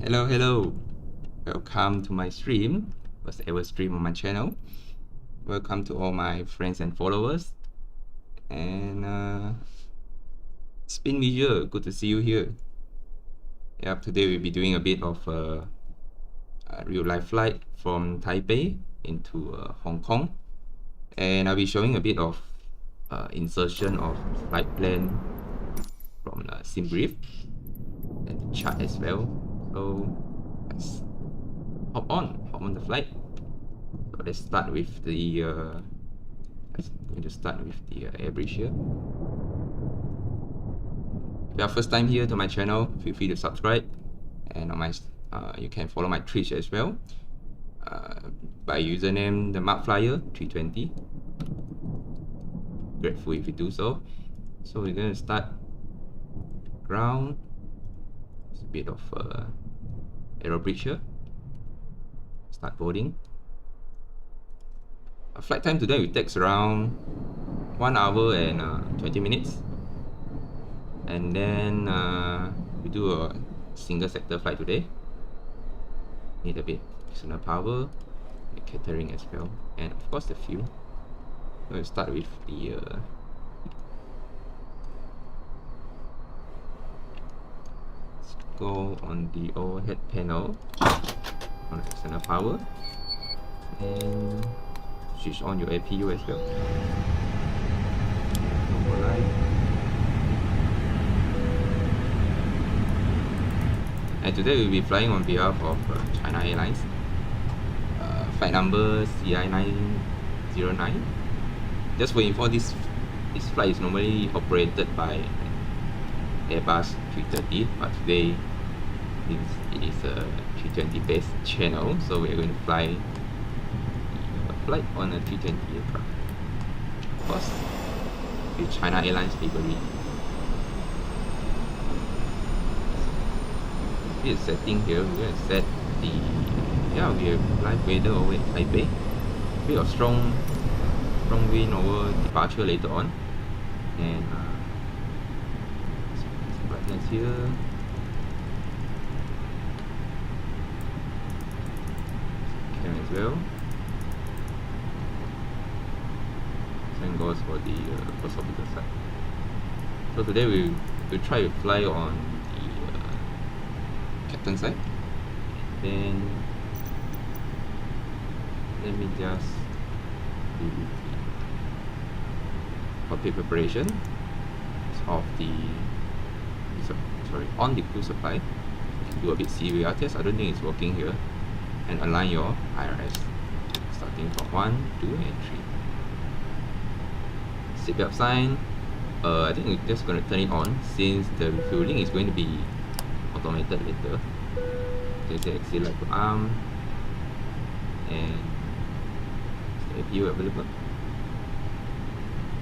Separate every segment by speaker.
Speaker 1: Hello. Welcome to my stream, first ever stream on my channel. Welcome to all my friends and followers. And Spin Visual, good to see you here. Yep, today we'll be doing a bit of a real life flight from Taipei into Hong Kong. And I'll be showing a bit of insertion of flight plan from the sim brief and the chart as well. So let's hop on the flight. So let's start with the I'm going to start with the air bridge here. If you are first time here to my channel, feel free to subscribe, and on my you can follow my Twitch as well by username the markflyer320. Grateful if you do so. So we're going to start ground. It's a bit of aero bridge here. Start boarding. Flight time today will take around 1 hour and 20 minutes, and then we do a single sector flight today. Need a bit external power, the catering as well, and of course the fuel. We'll start with the let's go on the overhead panel on the external power, and switch on your APU as well. And today we'll be flying on behalf of China Airlines. Flight number CI909. Just for info, this flight is normally operated by Airbus 330, but today since it is a 320 based channel, so we're going to fly flight on a 320 aircraft. Of course, with China Airlines livery. This setting here, we're going to set the we have live weather over at Taipei. A bit of strong wind over departure later on, and some brightness here. Cam as well. Same goes for the first orbital side. So today we'll try to fly on the captain side. Then let me just do the cockpit preparation of the on the crew supply. You can do a bit CVR test. I don't think it's working here. And align your IRS starting from 1, 2, and 3. Seatbelt sign. I think we're just going to turn it on since the refueling is going to be automated later. There's the exit light to arm, and is the APU available?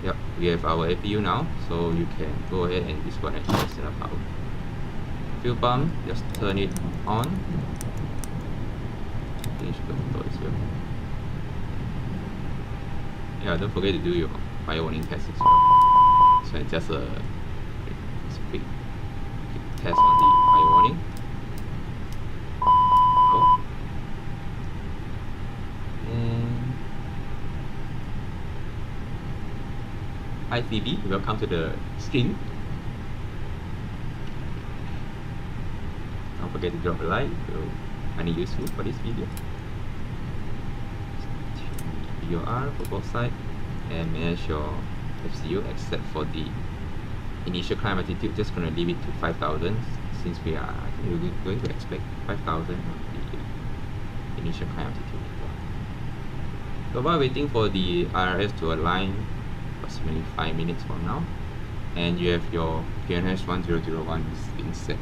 Speaker 1: Yep, we have our APU now, so you can go ahead and disconnect the external power. Fuel pump, just turn it on. Change the motor as well. Yeah, don't forget to do your fire warning test as well. So it's just a quick test on the fire warning. And hi Phoebe, welcome to the stream. Don't forget to drop a like if you find it useful for this video. VOR for both sides, and manage your FCU except for the initial climb altitude. Just gonna leave it to 5,000 since I think we're going to expect 5,000 on the initial climb altitude. So while waiting for the IRS to align, approximately 5 minutes from now, and you have your QNH 1001 being set.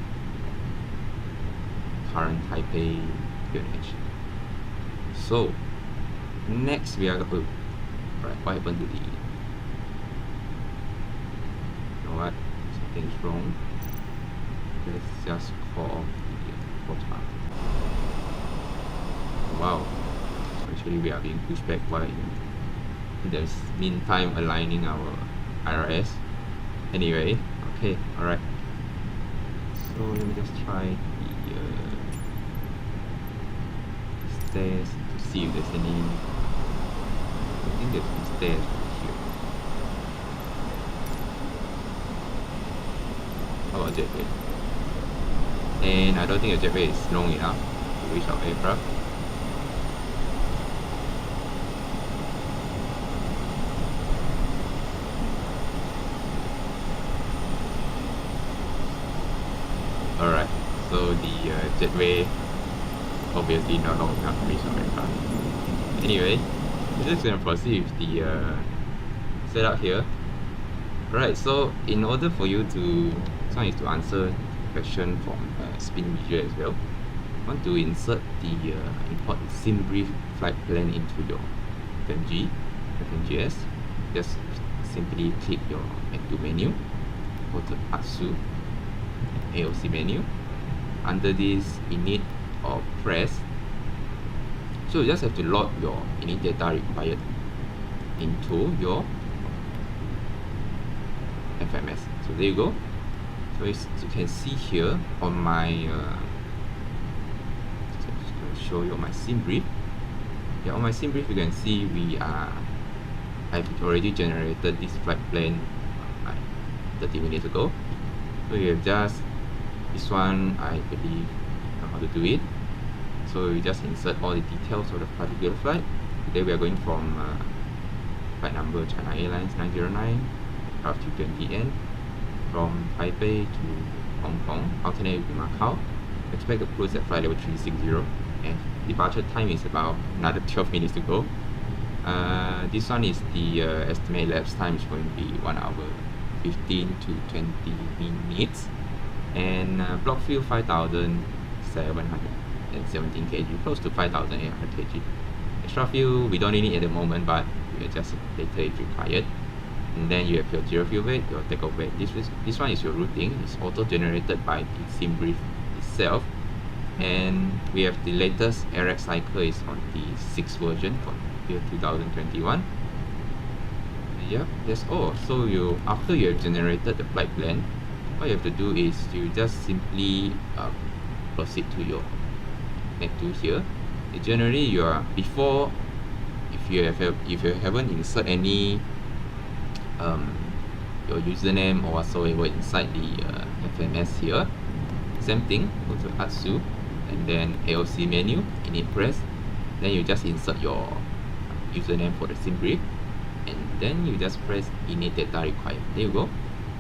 Speaker 1: Current Taipei QNH. So next we are going. Right, what happened to the? You know what? Something's wrong. Let's just call off the photo. Wow. Actually, we are being pushed back while in the meantime aligning our IRS. Anyway, okay, alright. So let me just try the stairs to see if there's any. I think there's some stairs here. How about jetway? And I don't think the jetway is long enough to reach our aircraft. Alright, so the jetway obviously not long enough to reach our aircraft. Anyway, we're just gonna proceed with the setup here. Right, so in order for you to, this one is to answer question from Spin Visual as well. You want to insert the import the sim brief flight plan into your FMG, FMGS. Just simply click your Add menu, go to ASU, AOC menu. Under this init or press, so you just have to load your init data required into your FMS. So there you go. So as you can see here on my just going to show you my sim brief. Yeah, on my sim brief you can see I've already generated this flight plan like 30 minutes ago. So you have just this one, I believe know how to do it. So you just insert all the details of the particular flight. Today we are going from flight number China Airlines 909 A320N from Taipei to Hong Kong, alternate with Macau. Expect to cruise at flight level 360 and departure time is about another 12 minutes to go. This one is the estimated lapse time is going to be 1 hour 15 to 20 minutes, and block fuel 5,717 kg, close to 5,800 kg. Extra fuel we don't need it at the moment, but we adjust it later if required. And then you have your zero fuel weight, your takeoff weight. This one is your routing. It's auto generated by the sim brief itself. And we have the latest AirX cycle is on the 6th version for year 2021. Yep, that's all. So after you have generated the flight plan, what you have to do is you just simply proceed to your next tool here. Generally, if you haven't insert any your username or whatsoever inside the FMS here, same thing. Go to ASU and then AOC menu, init press. Then you just insert your username for the sim brief, and then you just press init data required. There you go.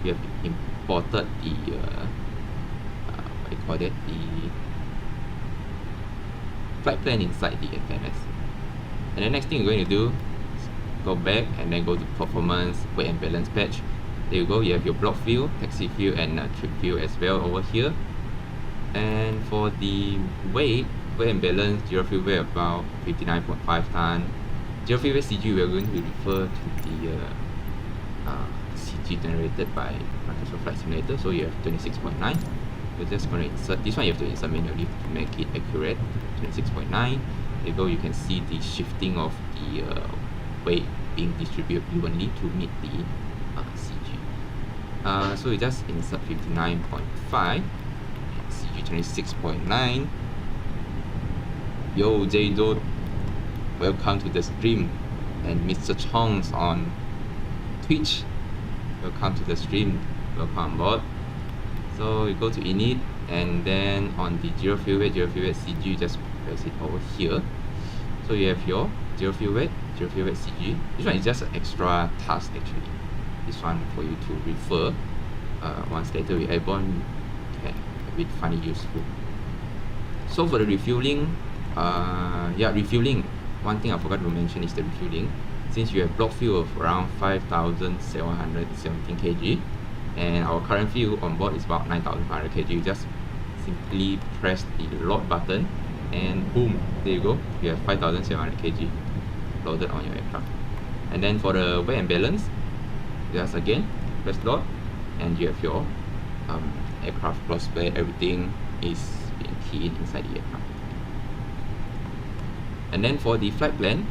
Speaker 1: You have imported the what do you call that? The flight plan inside the FMS. And the next thing you're going to do is go back and then go to performance, weight and balance patch. There you go. You have your block fuel, taxi fuel, and trip fuel as well over here. And for the weight and balance, zero fuel weight about 59.5 ton. Zero fuel weight CG, we are going to refer to the CG generated by Microsoft Flight Simulator. So you have 26.9. We're just going to insert this one. You have to insert manually to make it accurate. 26.9. There you go. You can see the shifting of the weight being distributed evenly to meet the CG. So we just insert 59.5. CG 26.9. Yo, J-Dot, welcome to the stream. And Mr. Chong's on Twitch, welcome to the stream, welcome on board. So you go to init, and then on the zero fuel weight CG, just press it over here. So you have your zero fuel weight CG. This one is just an extra task actually. This one for you to refer once later we airborne, okay, a bit funny useful. So for the refueling, refueling, one thing I forgot to mention is the refueling. Since you have block fuel of around 5,717 kg and our current fuel on board is about 9,500 kg, you just simply press the load button and boom, there you go, you have 5,700 kg loaded on your aircraft. And then for the weight and balance, just again press load and you have your aircraft gross weight, everything is being keyed inside the aircraft. And then for the flight plan,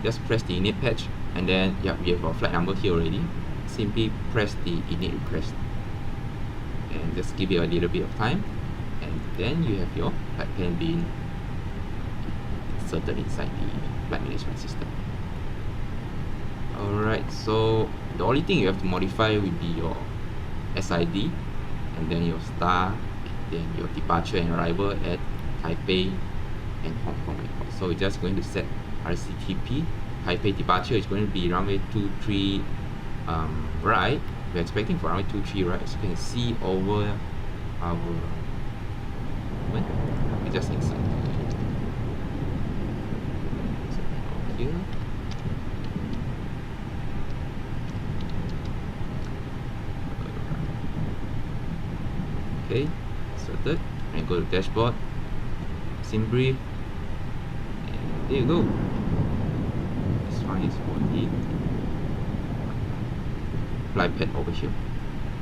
Speaker 1: just press the init patch, and then we have our flight number here already. Simply press the init request and just give it a little bit of time, and then you have your flight plan being inserted inside the flight management system. Alright, so the only thing you have to modify will be your SID, and then your star, and then your departure and arrival at Taipei and Hong Kong airport. So we're just going to set RCTP. Taipei departure is going to be runway 23 right. We're expecting for runway 23 right. As you can see over our we just inside. So here. Okay, inserted, and go to dashboard, sim brief, and there you go. This one is for the flight pad over here.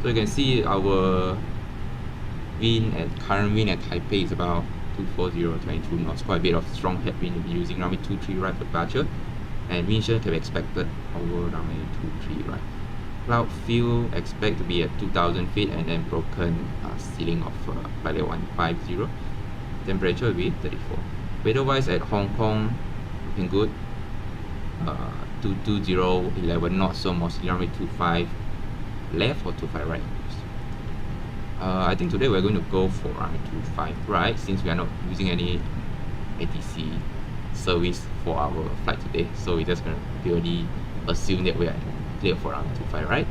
Speaker 1: So you can see our current wind at Taipei is about 240.22 knots, quite a bit of strong headwind. We'll be using runway 23 right for departure, and wind shear can be expected over runway 23 right. Cloud field expect to be at 2,000 feet and then broken ceiling of flight level 150. Temperature will be 34. Weather-wise at Hong Kong, looking good. 220, 11 knots, so mostly runway 25 left or 25 right. I think today we're going to go for runway 25 right, since we are not using any ATC service for our flight today. So we're just going to purely assume that we are clear for runway 25 right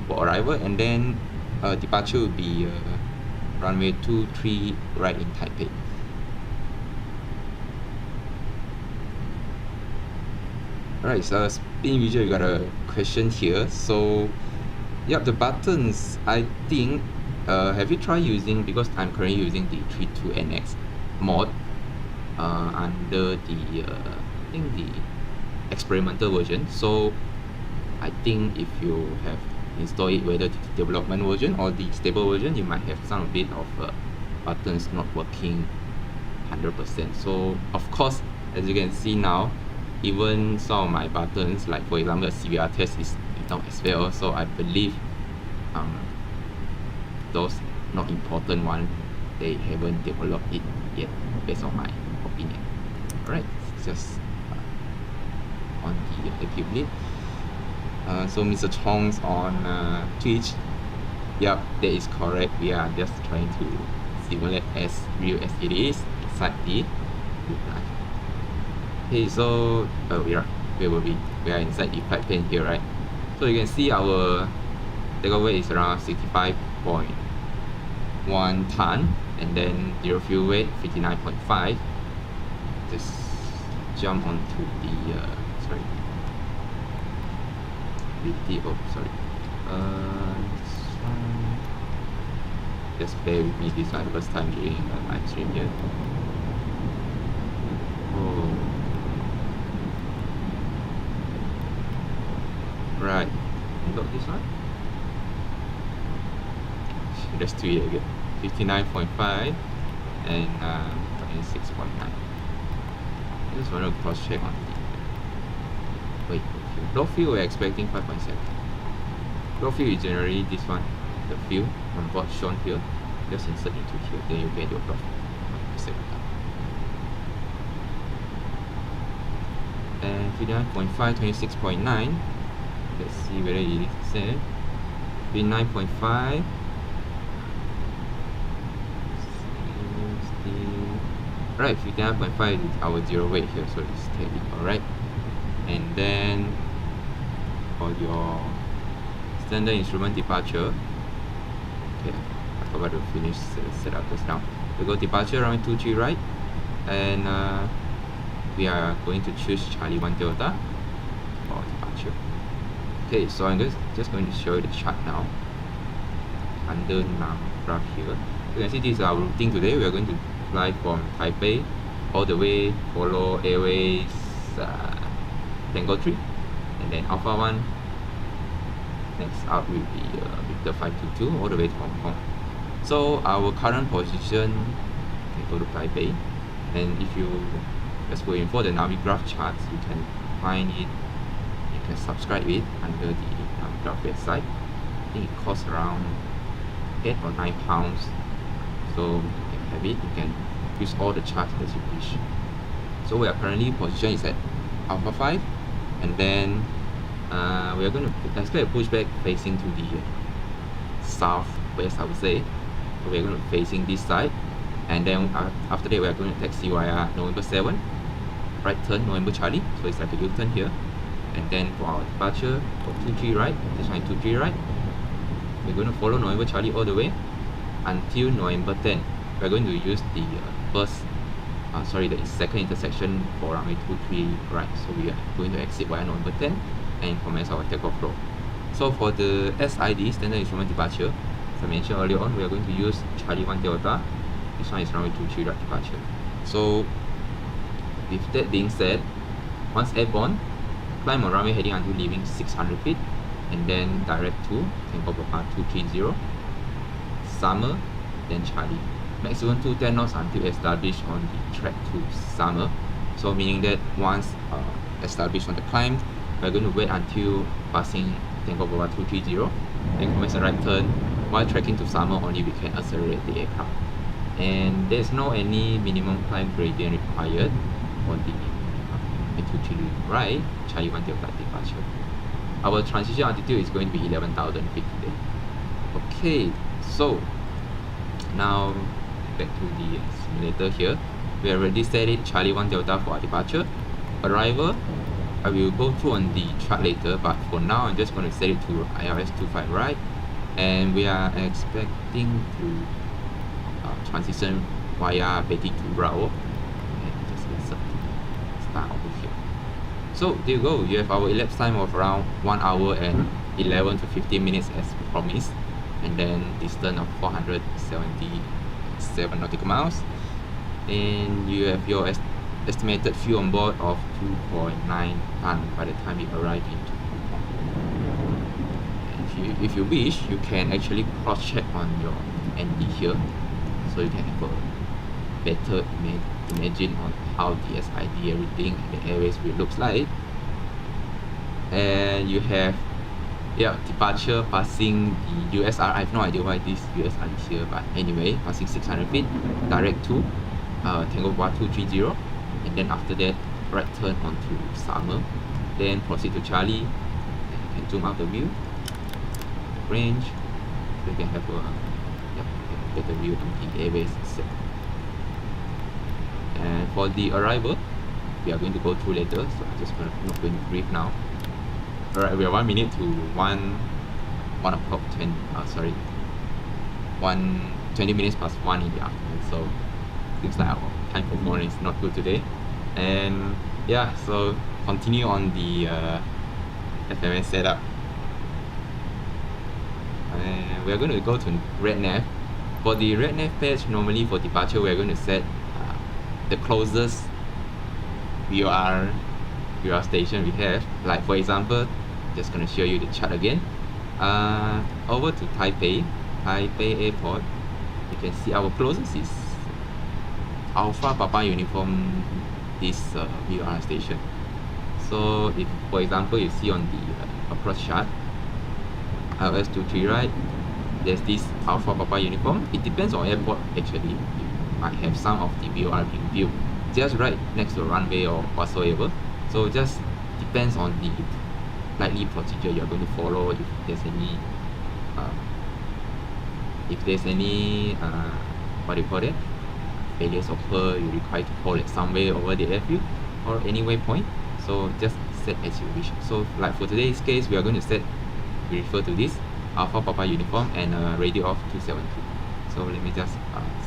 Speaker 1: for arrival, and then departure will be runway 23 right in Taipei. Alright, so spin visual, you got a question here. So yep, the buttons, I think have you tried using, because I'm currently using the 32NX mod under the I think the experimental version. So I think if you have installed it, whether the development version or the stable version, you might have some bit of buttons not working 100%. So of course, as you can see now, even some of my buttons, like for example, the CVR test is not as well. So I believe those not important ones, they haven't developed it yet, based on my opinion. Alright, just on the activity. So Mr. Chong's on Twitch. Yep, that is correct. We are just trying to simulate as real as it is inside the life. Okay, so we are inside the flight plane here, right? So you can see our takeoff weight is around 65.1 ton, and then zero fuel weight 59.5. Just jump onto the sorry. Just bear with me, this is my first time doing a live stream here. Oh. Right, you got this one? Let's do it again. 59.5 and 26.9. I just want to cross check on the low fuel. We're expecting 5.7. Low fuel is generally this one, the fuel on board shown here. Just insert into here, then you get your low fuel. And 59.5, 26.9. Let's see whether it is the same. 59.5. Right, 59.5 is our zero weight here, so it's steady. Alright. And then for your standard instrument departure, okay, I forgot to finish the setup just now. We go departure runway 23 right, and we are going to choose Charlie 1 Delta for departure. Okay, so I'm just going to show you the chart now under nav graph here. You can see this is our routing today. We are going to fly from Taipei all the way, follow Airways Tango 3, and then Alpha 1. Next up will be Victor 522 all the way to Hong Kong. So our current position, okay, go to Taipei, and if you just go in for the Navigraph charts, you can find it, you can subscribe it under the Navigraph website. I think it costs around 8 or 9 pounds. So you can have it, you can use all the charts as you wish. So we are currently position is at Alpha 5, and then we are going to expect a pushback facing to the southwest, I would say. So we are going to be facing this side, and then after that we are going to taxi via November 7, right turn November Charlie, so it's like a U-turn here. And then for our departure for 23 right, this one 23 right, we're going to follow November Charlie all the way until November 10. We're going to use the the second intersection for runway 23 right. So we are going to exit via November 10 and commence our takeoff roll. So for the SID, standard instrument departure, as I mentioned earlier on, we are going to use Charlie 1 Delta. This one is runway 23 right departure. So with that being said, once airborne, climb on runway heading until leaving 600 feet, and then direct to Tango Papa 230, Summer, then Charlie. Maximum 210 knots until established on the track to Summer. So meaning that once established on the climb, we're going to wait until passing Tango Papa 230, then commence a right turn. While tracking to Summer, only we can accelerate the aircraft. And there's no any minimum climb gradient required for the 230 right, Charlie 1 Delta departure. Our transition altitude is going to be 11,000 feet today. Okay, so now back to the simulator here. We already set it Charlie 1 Delta for our departure. Arrival, I will go through on the chart later, but for now I'm just going to set it to ILS 25 right, and we are expecting to transition via Betty 2 Bravo. And just let's start over here. So there you go, you have our elapsed time of around 1 hour and 11 to 15 minutes as promised, and then distance of 477 nautical miles, and you have your estimated fuel on board of 2.9 ton by the time you arrive into Hong Kong. If you wish, you can actually cross-check on your ND here, so you can have a better imagine on how the SID everything and the airways will looks like. And you have departure passing the USR. I have no idea why this USR is here, but anyway, passing 600 feet direct to Tango Papa 230, and then after that right turn onto Summer, then proceed to Charlie, and you can zoom out the view range so you can have a better view on the airways itself. And for the arrival, we are going to go through later, so I'm just not going to brief now. Alright, we are 1 minute to 1 o'clock 20 minutes past 1 in the afternoon, so seems like our time performance is not good today. And yeah, so continue on the FMS setup. And we are going to go to red nav. For the red nav patch, normally for departure, we are going to set the closest VOR station we have. Like for example, just gonna show you the chart again. Over to Taipei Airport, you can see our closest is Alpha Papa Uniform, this VOR station. So if for example you see on the approach chart, ILS 23 right, there's this Alpha Papa Uniform. It depends on airport actually. Might have some of the VOR being built just right next to the runway or whatsoever. So just depends on the likely procedure you're going to follow. If there's any what do you call it, failures occur, you require to hold it somewhere over the airfield or any waypoint. So just set as you wish. So like for today's case, we are going to set, we refer to this Alpha Papa Uniform and radio of 272. So let me just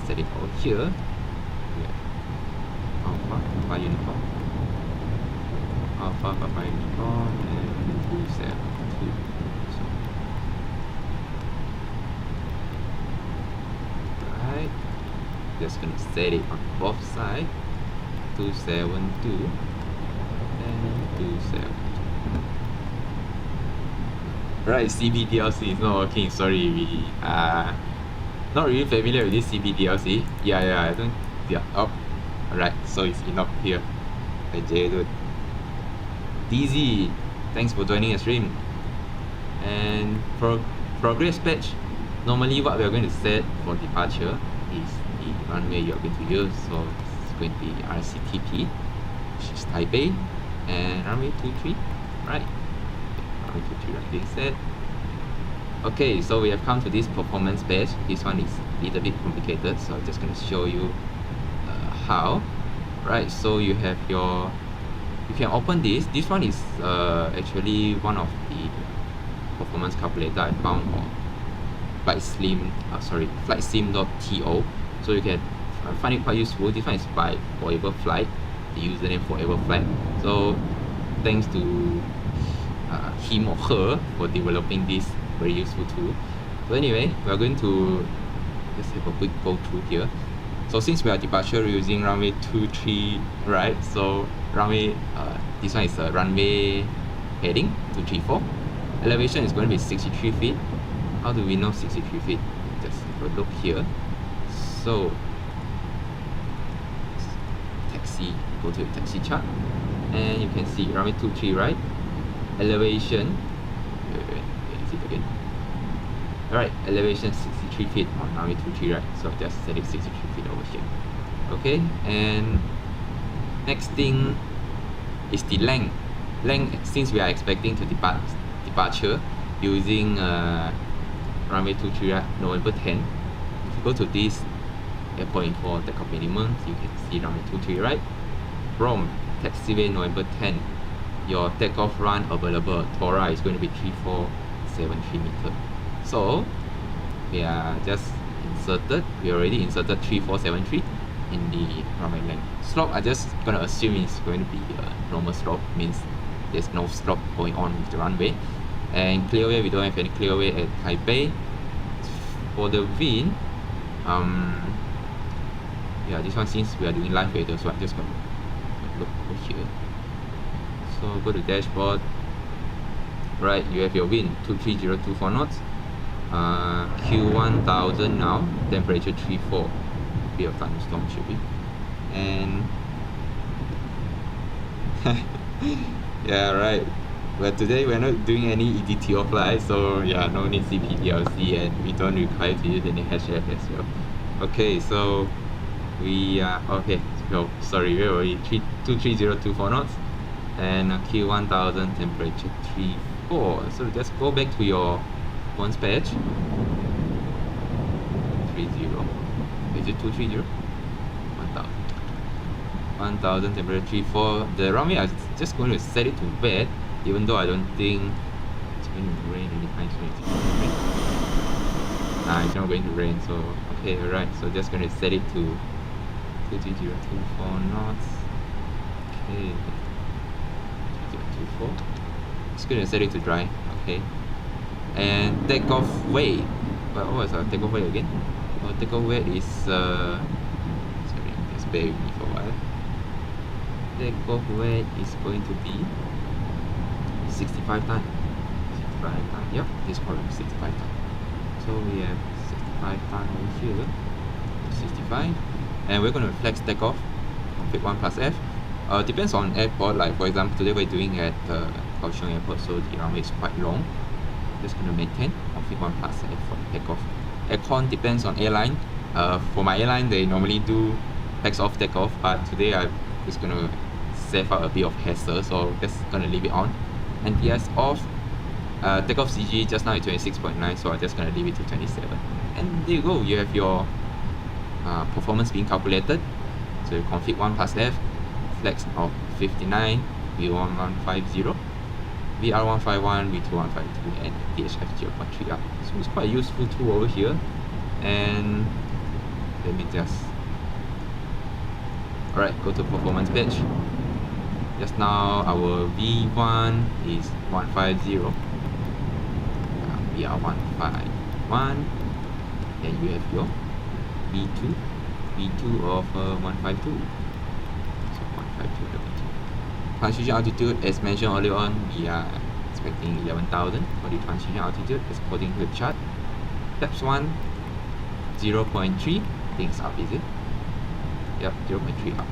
Speaker 1: set it over here. Alpha Papa Uniform, Alpha Papa Uniform, and 272. Right, just gonna set it on both sides. 272 and 272. Right, CBDLC is not working. Sorry, we not really familiar with this CBDLC. I don't. Oh, alright. So it's enough here. Hi Jay, dude. DZ, thanks for joining the stream. And progress patch. Normally, what we are going to set for departure is the runway you are going to use. So it's going to be RCTP. which is Taipei, and runway 23, right? Runway 23 right being set. Okay, so we have come to this performance page. This one is a little bit complicated, so I'm just going to show you how. Right, so you have your, you can open this. This one is actually one of the performance calculator I found on flightsim.to. So you can find it quite useful. This one is by Forever Flight, the username Forever Flight. So thanks to him or her for developing this very useful tool. So anyway, we are going to just have a quick go through here. So since we are departure using runway 23, right? So runway, this one is a runway heading 234. Elevation is going to be 63 feet. How do we know 63 feet? Just have a look here. So taxi, go to the taxi chart, and you can see runway 23, right? Elevation. Wait, is it again? Alright, elevation 63 feet on runway 23, right? So just set it 63 feet over here. Okay, and next thing is the length. Since we are expecting to departure using runway 23, right, November 10. If you go to this airport info takeoff minimum, you can see runway 23, right? From taxiway November 10, your takeoff run available Tora is going to be 3473 meters. So we are just we already inserted 3473 in the runway length. Slope, I just gonna assume it's going to be a normal slope, means there's no slope going on with the runway. And clearway, we don't have any clearway at Taipei. For the wind, yeah, this one, since we are doing live radar, so I'm just gonna look over here. So go to dashboard. Right, you have your wind 23024 knots. Q1000 now, temperature 34, bit of thunderstorm should be, and yeah, right. But today we're not doing any EDTO flight, so yeah, no need CPDLC, and we don't require to use any HF as well. Okay, so we are okay. So sorry, we're already 23024 knots, and Q1000 temperature 34. So just go back to your performance page. 30. Is it 230? 1000 temperature 34. The runway, I'm just going to set it to wet, even though I don't think it's going to rain anytime soon. It's not going to rain, so okay, alright. So just going to set it to 23024 knots. Okay, 23024. Just going to set it to dry. Okay. And takeoff weight. What was our takeoff weight again? Our takeoff weight is sorry, just bear with me for a while. Takeoff weight is going to be 65 tons. 65 tons. Yep, this is correct. 65 tons. So we have 65 tons over here. 65, and we're going to flex takeoff config 1 plus F. Depends on airport. Like for example, today we're doing at Kaohsiung Airport, so the runway is quite long. Just going to maintain config 1 plus F for takeoff. Aircon depends on airline. For my airline, they normally do tax off takeoff, but today I'm just going to save out a bit of hassle, so just going to leave it on. And PS off. Takeoff CG just now is 26.9, so I'm just going to leave it to 27. And there you go, you have your performance being calculated. So you config 1 plus F, flex of 59, V1150. VR151, V2152, and DHF 0.3 up. So it's quite a useful tool over here. And let me just, alright, go to performance page. Just now our V1 is 150, VR151, and you have your V2 of 152. So 152. Transition altitude, as mentioned earlier on, we are expecting 11,000 for the transition altitude as according to the chart. Flaps 1, 0.3, things up, is it? Yep, 0.3 up.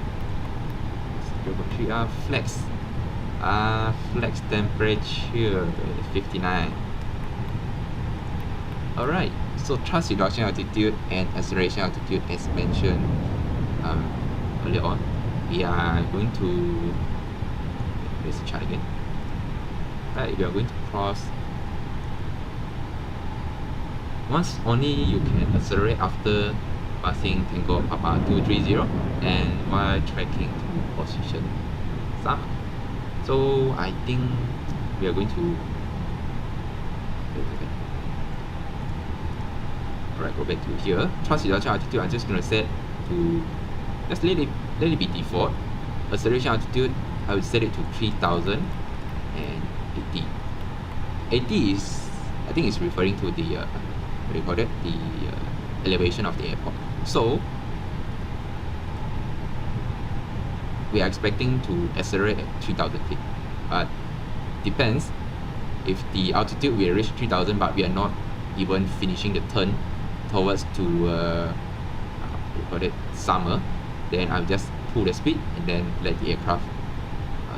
Speaker 1: 0.3 up. Flex. Flex temperature 59. Alright, so thrust reduction altitude and acceleration altitude as mentioned earlier on. we are going to, let's the chart again. Right, we are going to cross. Once only you can accelerate after passing Tango Papa 230 and while tracking to position summer. So I think we are going to, alright, go back to here. Thrust reduction altitude, I'm just going to set to, let's let it be default. Acceleration altitude, I will set it to 3080. 80 is, I think it's referring to the, what do you call it? The elevation of the airport. So we are expecting to accelerate at 3000 feet, but depends. If the altitude we reach 3000 but we are not even finishing the turn towards to what do you call it, summer, then I'll just pull the speed and then let the aircraft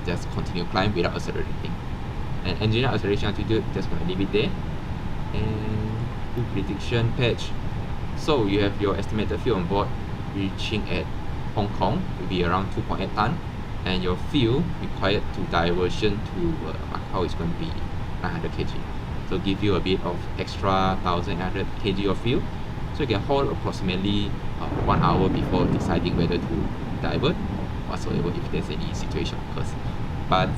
Speaker 1: just continue climb without accelerating. And engineer acceleration altitude, just gonna leave it there. And do prediction patch. So you have your estimated fuel on board reaching at Hong Kong will be around 2.8 ton, and your fuel required to diversion to Macau is going to be 900 kg. So give you a bit of extra 1800 kg of fuel. So you can hold approximately 1 hour before deciding whether to divert whatsoever if there's any situation occurs. But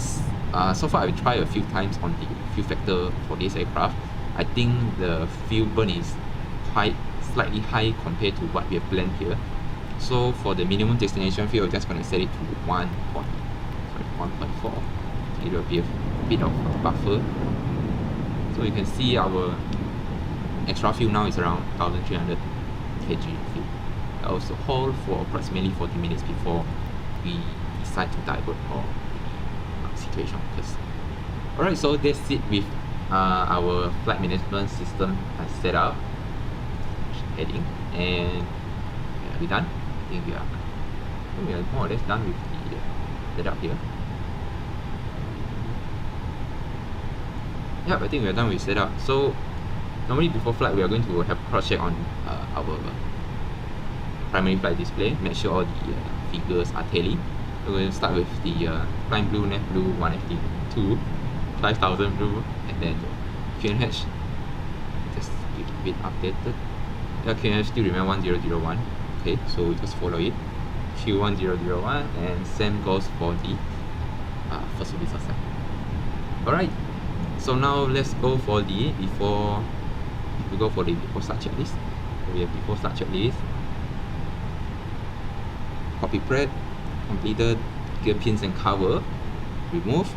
Speaker 1: so far I've tried a few times on the fuel factor for this aircraft. I think the fuel burn is slightly high compared to what we have planned here. So for the minimum destination fuel, I'm just going to set it to 1.4. It will be a bit of a buffer. So you can see our extra fuel now is around 1300 kg fuel. I also hold for approximately 40 minutes before we decide to divert or situation occurs. Alright, so that's it with our flight management system set up, heading, and we're done. I think we are more or less done with the setup here. Yep, I think we are done with setup. So normally before flight we are going to have a cross check on our primary flight display, make sure all the figures are tally. We're going to start with the flying blue, net blue, 1FT2, 5000 blue, and then QNH just a bit updated. Yeah, QNH still remain 1001. Okay, so we just follow it. Q1001, and same goes for the first officer side. Alright, so now let's go for the before start checklist. So we have before start checklist. Copy prep completed, gear pins and cover removed.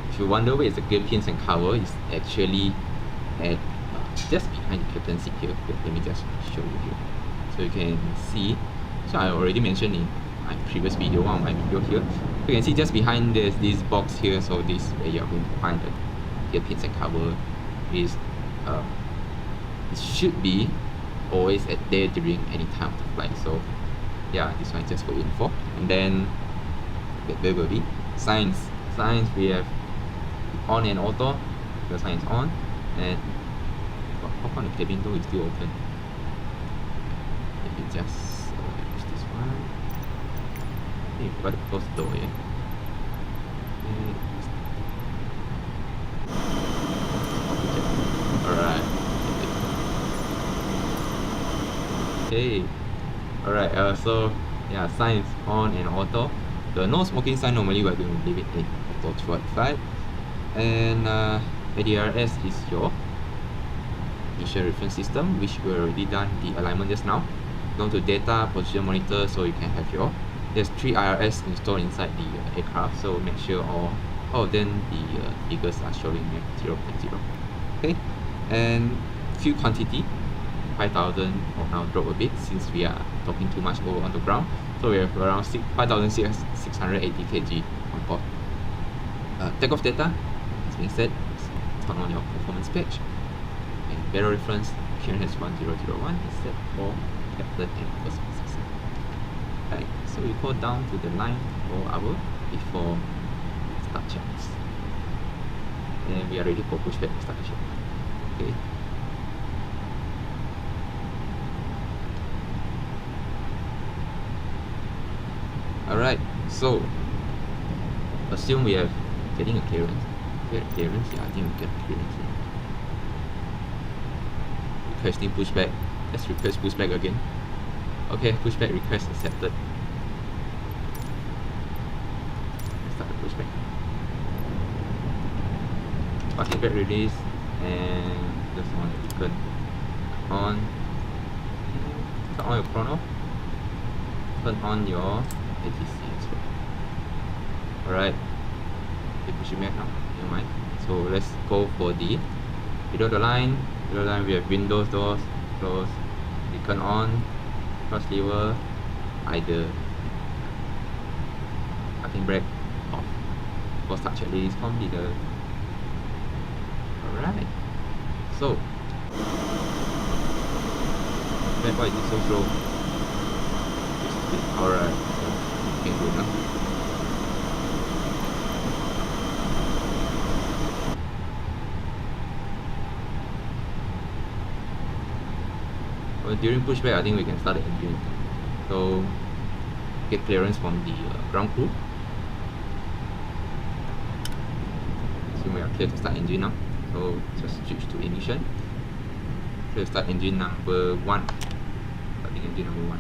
Speaker 1: If you wonder where is the gear pins and cover, it's actually at just behind the captain's seat here. Let me just show you here. So you can see, so I already mentioned in my previous video, one of my video here, you can see just behind there's this box here. So this is where you're going to find the gear pins and cover. Is it should be always at there during any time of the flight. So yeah, this one just for info. And then there will be signs. We have on and auto. The sign is on, and how come the cabin door is still open? Let me just use this one. I think we've got to close the door here. Alright. Okay. Alright, so yeah, signs on and auto. The no smoking sign, normally we're going to leave it in auto throughout the flight. And ADRS is your initial reference system, which we already done the alignment just now. Go to data, position monitor, so you can have there's 3 IRS installed inside the aircraft, so make sure all then the figures are showing at 0.0. Okay, and fuel quantity, 5000 will now drop a bit since we are talking too much over on the ground. So we have around 5680 kg on board. Takeoff data is being set. Turn on your performance page. And barrel reference QNH 1001 is set for captain and first officer. Right, so we go down to the line for our before start checks. And we are ready for pushback start check. Okay. Alright, so assume we have getting a clearance. Get a clearance? Yeah, I think we get a clearance. Requesting pushback. Let's request pushback again. Okay, pushback request accepted. Let's start the pushback. Parking brake release, and just on the beacon. On. Turn on your chrono. Turn on your ATC as well. Alright. Okay, pushing back now. Never mind. So let's go for the below the line. Below the line we have windows, doors, close, beacon on, cross lever, either parking brake off. For start checklist completed. Alright. So why is it so slow? Alright, so okay, good now. Well, during pushback, I think we can start the engine. So get clearance from the ground crew. So we are clear to start engine now. So just switch to ignition. Clear to start engine number 1. Starting engine number 1.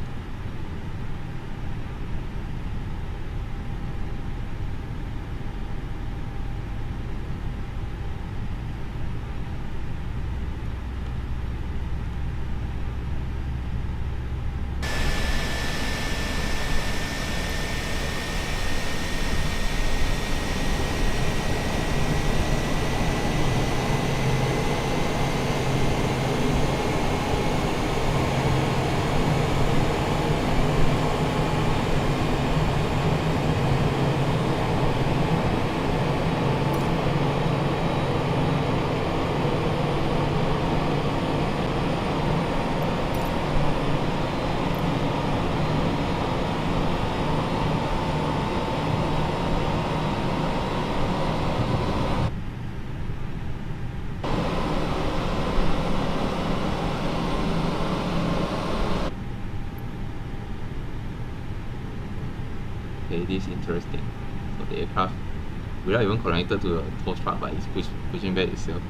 Speaker 1: Okay, this is interesting. So the aircraft, without even connected to a tow truck, but it's pushing back itself.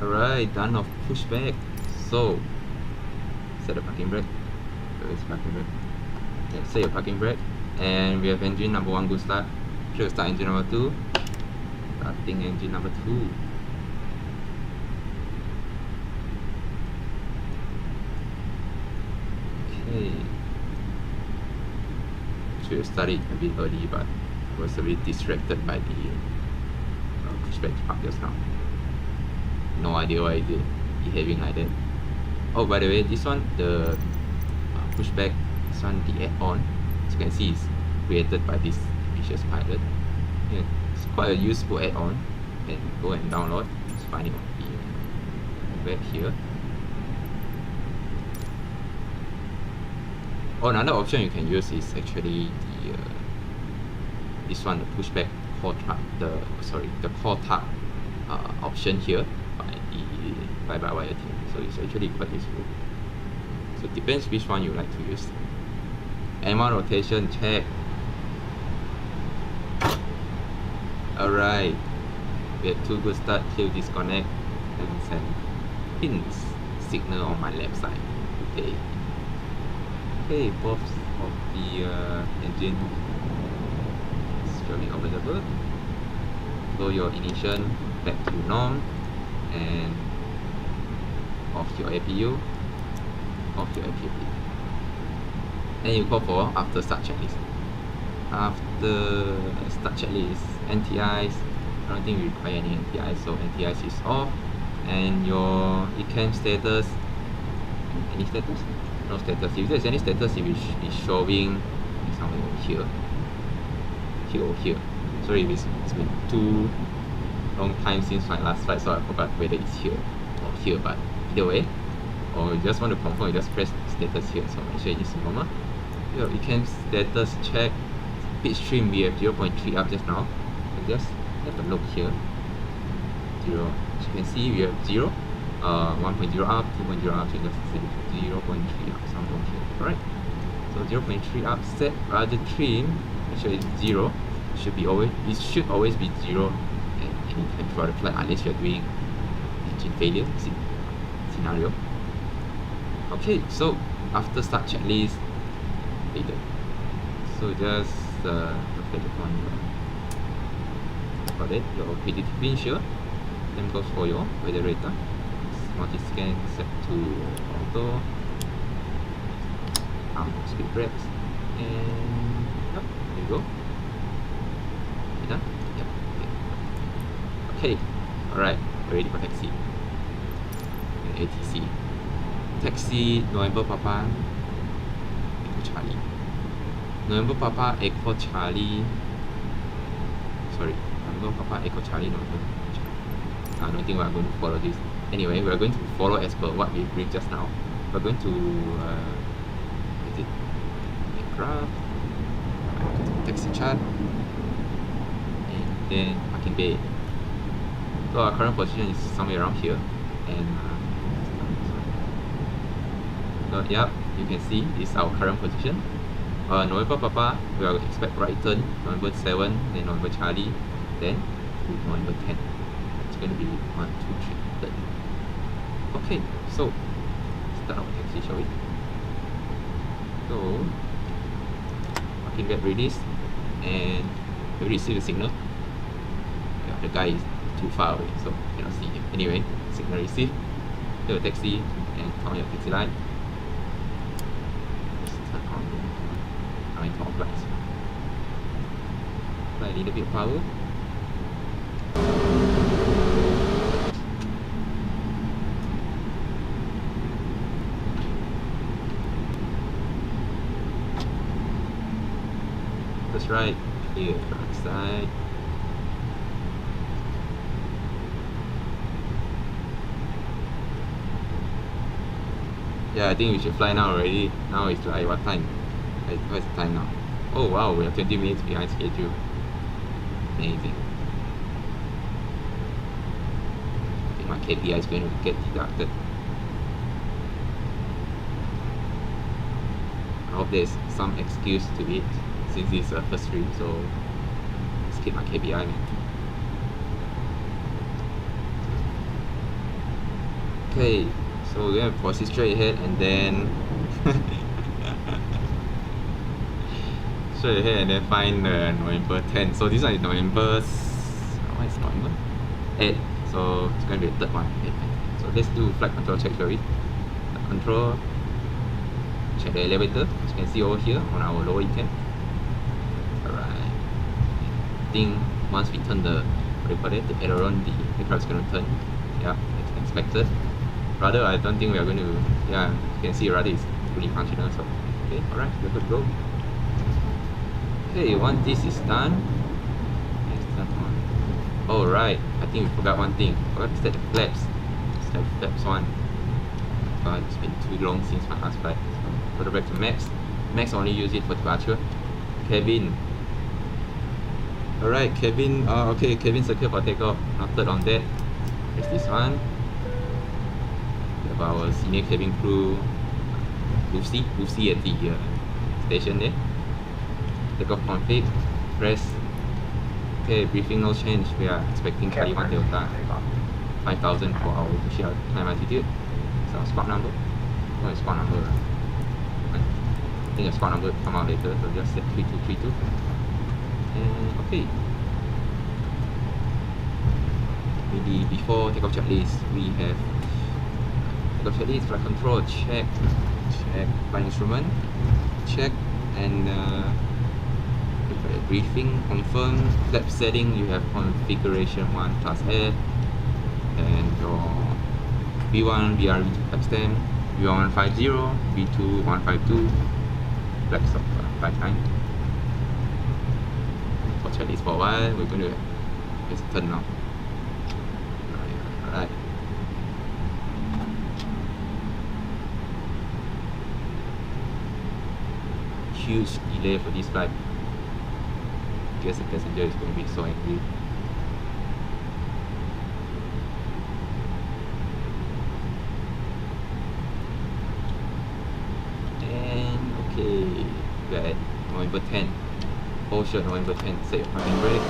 Speaker 1: Alright, done of pushback. So set the parking brake. Where's parking brake? Yeah, set your parking brake. And we have engine number 1 good start. Sure, start engine number 2. Starting engine number 2. Okay. Should have started a bit early, but I was a bit distracted by the pushback part just now. No idea why it behaving like that. Oh, by the way, this one, the pushback, this one, the add-on, as you can see, is created by this vicious pilot. Yeah, it's quite a useful add-on. And go and download. Just find it on the web here. Oh, another option you can use is actually the this one, the pushback core tug, the core tug option here. By wire team, so it's actually quite useful. So it depends which one you like to use. MR rotation check. Alright, we have 2 good start, kill disconnect, and send pins signal on my left side. Okay, both of the engine is showing over the whatever. So your ignition back to norm, and off your APU, off your APU. Then you go for after start checklist. After start checklist, NTIs, I don't think we require any NTIs, so NTIs is off. And your ECAM status, any status? No status. If there's any status, it is showing somewhere over here. Here or here. Sorry if it's been too long time since my last flight, so I forgot whether it's here or here, but either way, or you just want to confirm, you just press status here, so make sure it is normal. Your ECAM status check, pitch trim, we have 0.3 up just now, so just have a look here, 0, as you can see we have 0, 1.0 up, 2.0 up, so just 0.3 up, somewhere here, alright, so 0.3 up, set rudder trim, make sure it's 0, it should always be 0 at any time throughout the flight, unless you're doing engine failure scenario. Okay, so after start checklist, later. So just reflect upon got it, your operating pinch here. Then goes for your weather radar. Multi-scan set to auto. Speed brakes. And yep, there you go. You done? Yep. Okay. Alright, ready for taxi. ATC. Taxi November Papa Echo Charlie. November Papa Echo Charlie. Sorry, November Papa Echo Charlie November Charlie. I don't think we are going to follow this. Anyway, we are going to follow as per what we briefed just now. We are going to aircraft, taxi chart, and then parking bay. So our current position is somewhere around here, and so yep, you can see this is our current position. November Papa, we will expect right turn, November 7, then November Charlie, then November 10. It's going to be 1, 2, 3, 30. Okay, so start our taxi, shall we? So I can get released, and we receive a signal. Yeah, the guy is too far away, so you cannot see him. Anyway, signal received. Do a taxi and turn on your taxi light. Just turn on top lights. Apply a little bit of power. That's right, here, front side. Yeah, I think we should fly now already. Now it's like what time? What's the time now? Oh wow, we are 20 minutes behind schedule. Amazing. I think my KPI is going to get deducted. I hope there's some excuse to it, since it's a first stream, so skip my KPI, man. Okay, so we're gonna proceed straight ahead, and then straight ahead and then find November 10. So this one is November, what is November? 8. So it's gonna be the third one. 8. So let's do flight control check, shall we? Flight control. Check the elevator, as you can see over here on our lower ECAM. Alright. I think once we turn the aileron, the aircraft is going to turn. Yeah, it's expected. Rudder, I don't think we are going to. Yeah, you can see rudder is fully functional. So, okay, alright, we're good to go. Okay, once this is done, let's turn on. Alright, I think we forgot one thing. Forgot to set the flaps. Set flaps 1. But it's been too long since my last flight. So, go back to Max. Max only use it for departure. Cabin. Alright, cabin. Okay, cabin secure for takeoff. Noted on that. There's this one. We have our senior cabin crew. Lucy at the station there. Takeoff config. Press. Okay, briefing no change. We are expecting Taiwan Delta 5,000 for our official climb altitude. So squawk number. What is squawk number? I think the squawk number will come out later, so just set 3232. And okay, maybe before takeoff checklist, we have takeoff checklist, flight control, check, flight instrument, check, and briefing, confirm, flap setting, you have configuration 1 class F, and your V1, VR, V2 timestamp, V1 150, V2 152, flag stop 59. For checklist for a while, we're going to just turn now. Alright. Huge delay for this flight. I guess the passenger is going to be so angry. And okay, we're at November 10. Hold short November 10. Set your parking brake.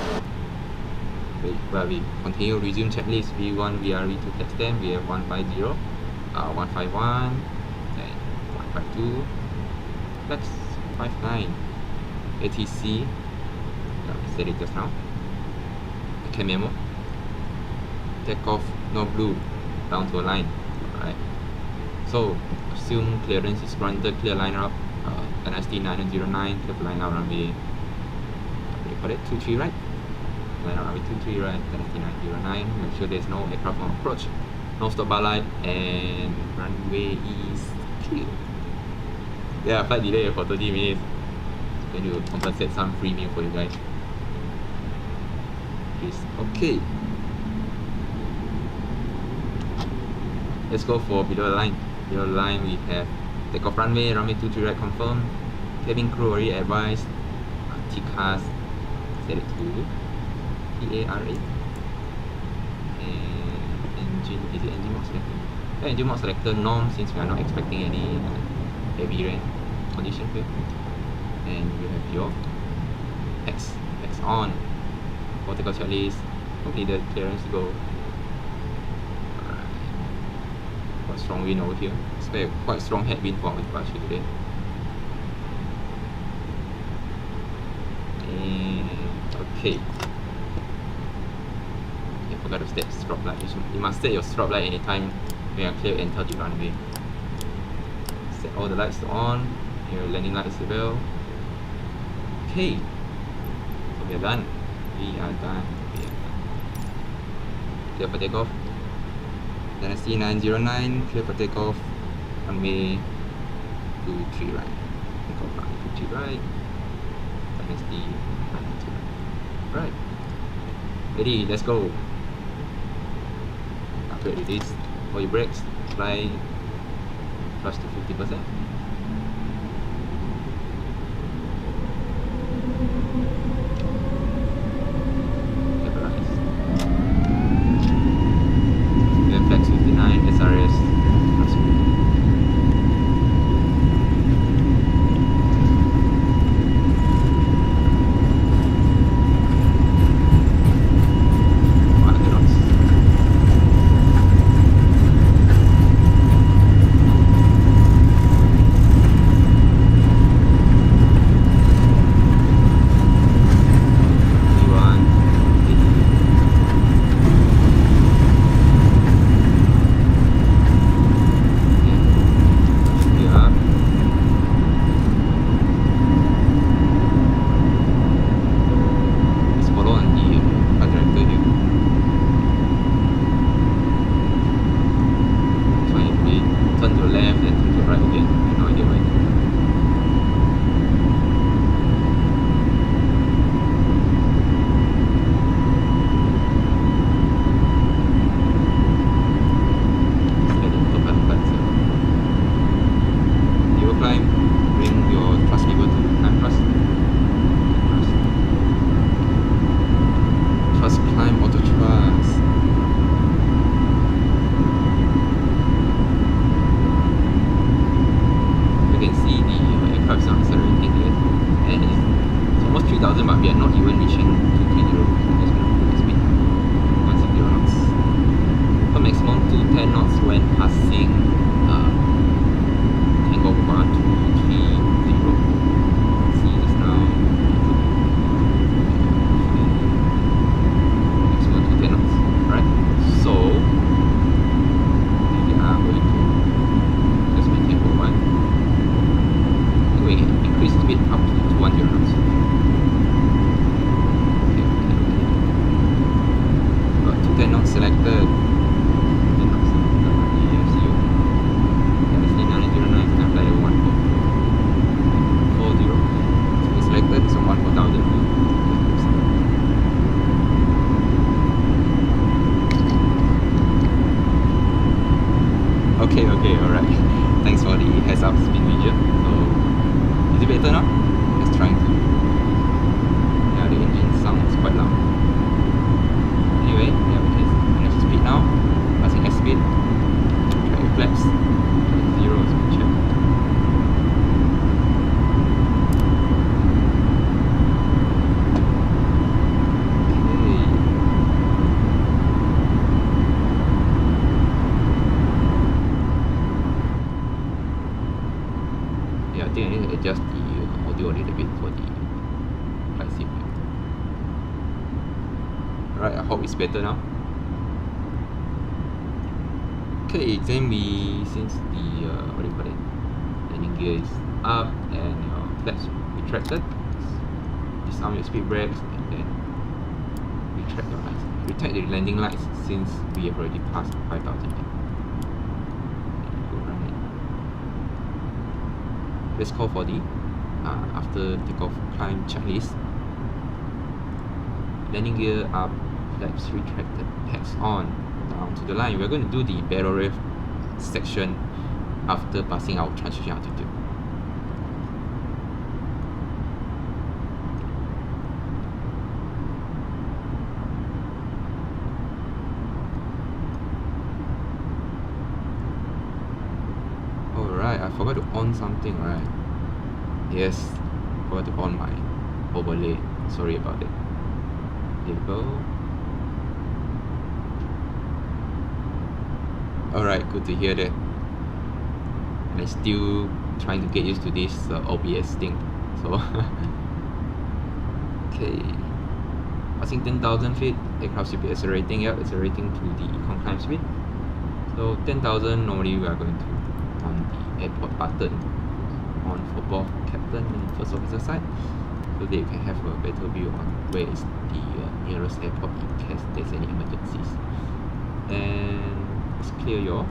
Speaker 1: Where we continue, resume checklist. V1, VR, V2 timestamp. We have 150, 151, and 152. That's 59. ATC. We said it just now. Okay, memo. Takeoff, no blue, down to a line. Alright. So, assume clearance is granted, clear line up. NST 909, clear line out runway. What do you call it? 23 right? Line out runway 23 right, NST 909. Make sure there's no aircraft on approach. No stop bar light, and runway is clear. Yeah, flight delay for 30 minutes. It's going to compensate some free meal for you guys. Okay. Let's go for below the line. Below the line we have takeoff runway 23 right confirmed. Cabin crew already advised. TCAS set it to PARA. And engine, is it engine mode selector? Yeah, engine mode selector norm, since we are not expecting any heavy rain condition here. And you have your X on. For takeoff checklist, completed, clearance to go. Alright. Quite strong wind over here. Expect quite strong headwind for our departure today. And okay. I forgot to set strobe light. You must set your strobe light anytime when you are clear enter the runway. Set all the lights to on. Your landing light is well. Okay. So we are done. We are done. Clear for takeoff. NST 909, clear for takeoff. Runway 23 right. Takeoff runway 23 right. NST 909. Right. Ready, let's go. After release, hold your brakes, fly plus to 50%. Okay, alright. Thanks for the heads up spin video. So, is it better now? Just trying to. Yeah, the engine sounds quite loud. Anyway, yeah, we can manage speed now. Passing S speed. Check your flaps. Zero is good check. I think I need to adjust the audio a little bit for the flight sim. Alright, I hope it's better now. Okay, then since the what do you call it? Landing gear is up and your flaps retracted, disarm your speed brakes and then retract your lights. Retract the landing lights since we have already passed 5,000. Let's call for the after takeoff climb checklist. Landing gear up, flaps retracted, heads on, down to the line. We're going to do the barrel rev section after passing our transition altitude. Alright, I forgot to on something, right? Yes, forgot to on my overlay. Sorry about it. Here we go. Alright, good to hear that. And I'm still trying to get used to this OBS thing. So, okay. Passing 10,000 feet, aircraft should be accelerating. Yep, accelerating to the econ climb speed. So 10,000, normally we are going to on the airport button on for both captain and first officer side, so that you can have a better view on where is the nearest airport in case there's any emergencies. And let's clear your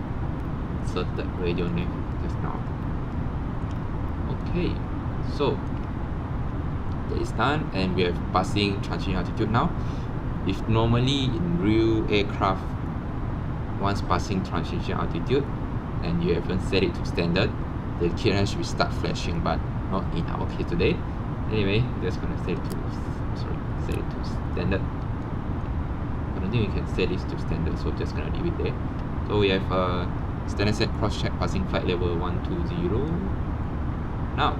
Speaker 1: inserted radio nav just now. Okay, so that is done and we are passing transition altitude now. If normally in real aircraft, once passing transition altitude and you haven't set it to standard, the clearance will start flashing, but not in our case today. Anyway, we're just gonna set it to standard. I don't think we can set this to standard, so just gonna leave it there. So we have standard set cross check passing flight level 120. Now,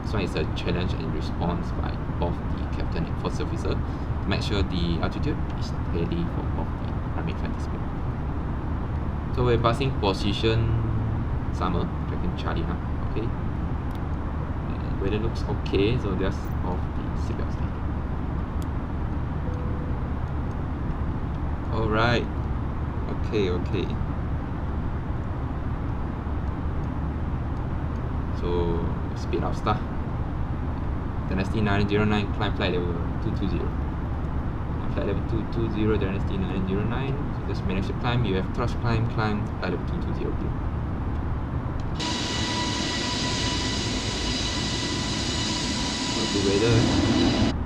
Speaker 1: this one is a challenge and response by both the captain and first officer to make sure the altitude is steady for both the primary flight display. So we're passing position summer, Dragon Charlie now, okay? And weather looks okay, so just off the seatbelts now. Alright, okay. So speed up start. Dynasty 909, climb flight level 220. Flight level 220, Dynasty 909. So just manage the climb. You have thrust climb, flight level 220. Good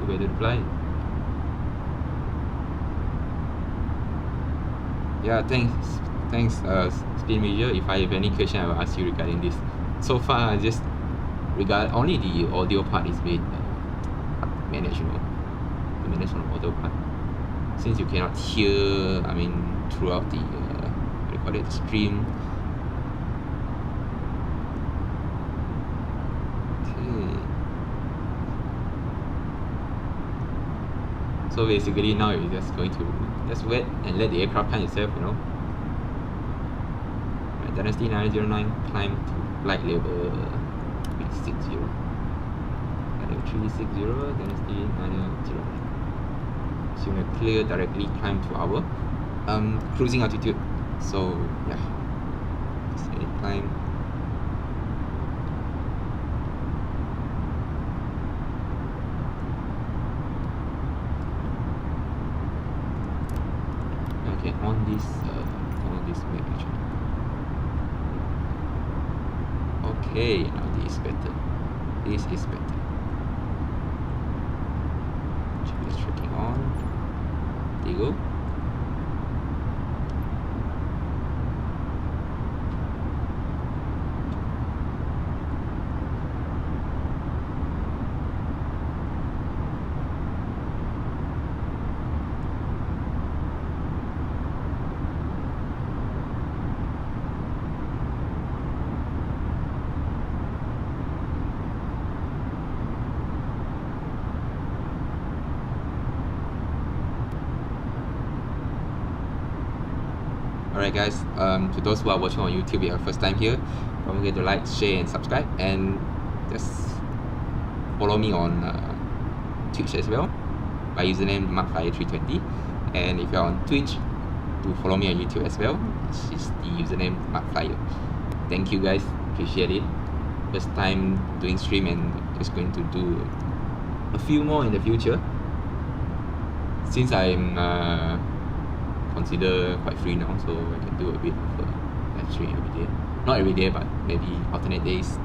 Speaker 1: weather to fly. Yeah, thanks Spin Major. If I have any question, I will ask you regarding this. So far, I just regard only the audio part is being managed, the management of audio part. Since you cannot hear, I mean, throughout the what do you call it, stream. Okay. So basically now you're just going to just wait and let the aircraft climb itself, Dynasty 909 climb to flight level 360. Level 360, Dynasty 909. So you will clear directly climb to our cruising altitude. So yeah, just let it climb. Okay, on this map actually. Okay, now this is better. GPS tracking on. There you go. Alright guys, to those who are watching on YouTube, your first time here, don't forget to like, share and subscribe, and just follow me on Twitch as well by username MarkFire320. And if you're on Twitch, do follow me on YouTube as well. This is the username MarkFire. Thank you guys, appreciate it. First time doing stream and just going to do a few more in the future. Since I'm consider quite free now, so I can do a bit of live stream every day. Not every day, but maybe alternate days.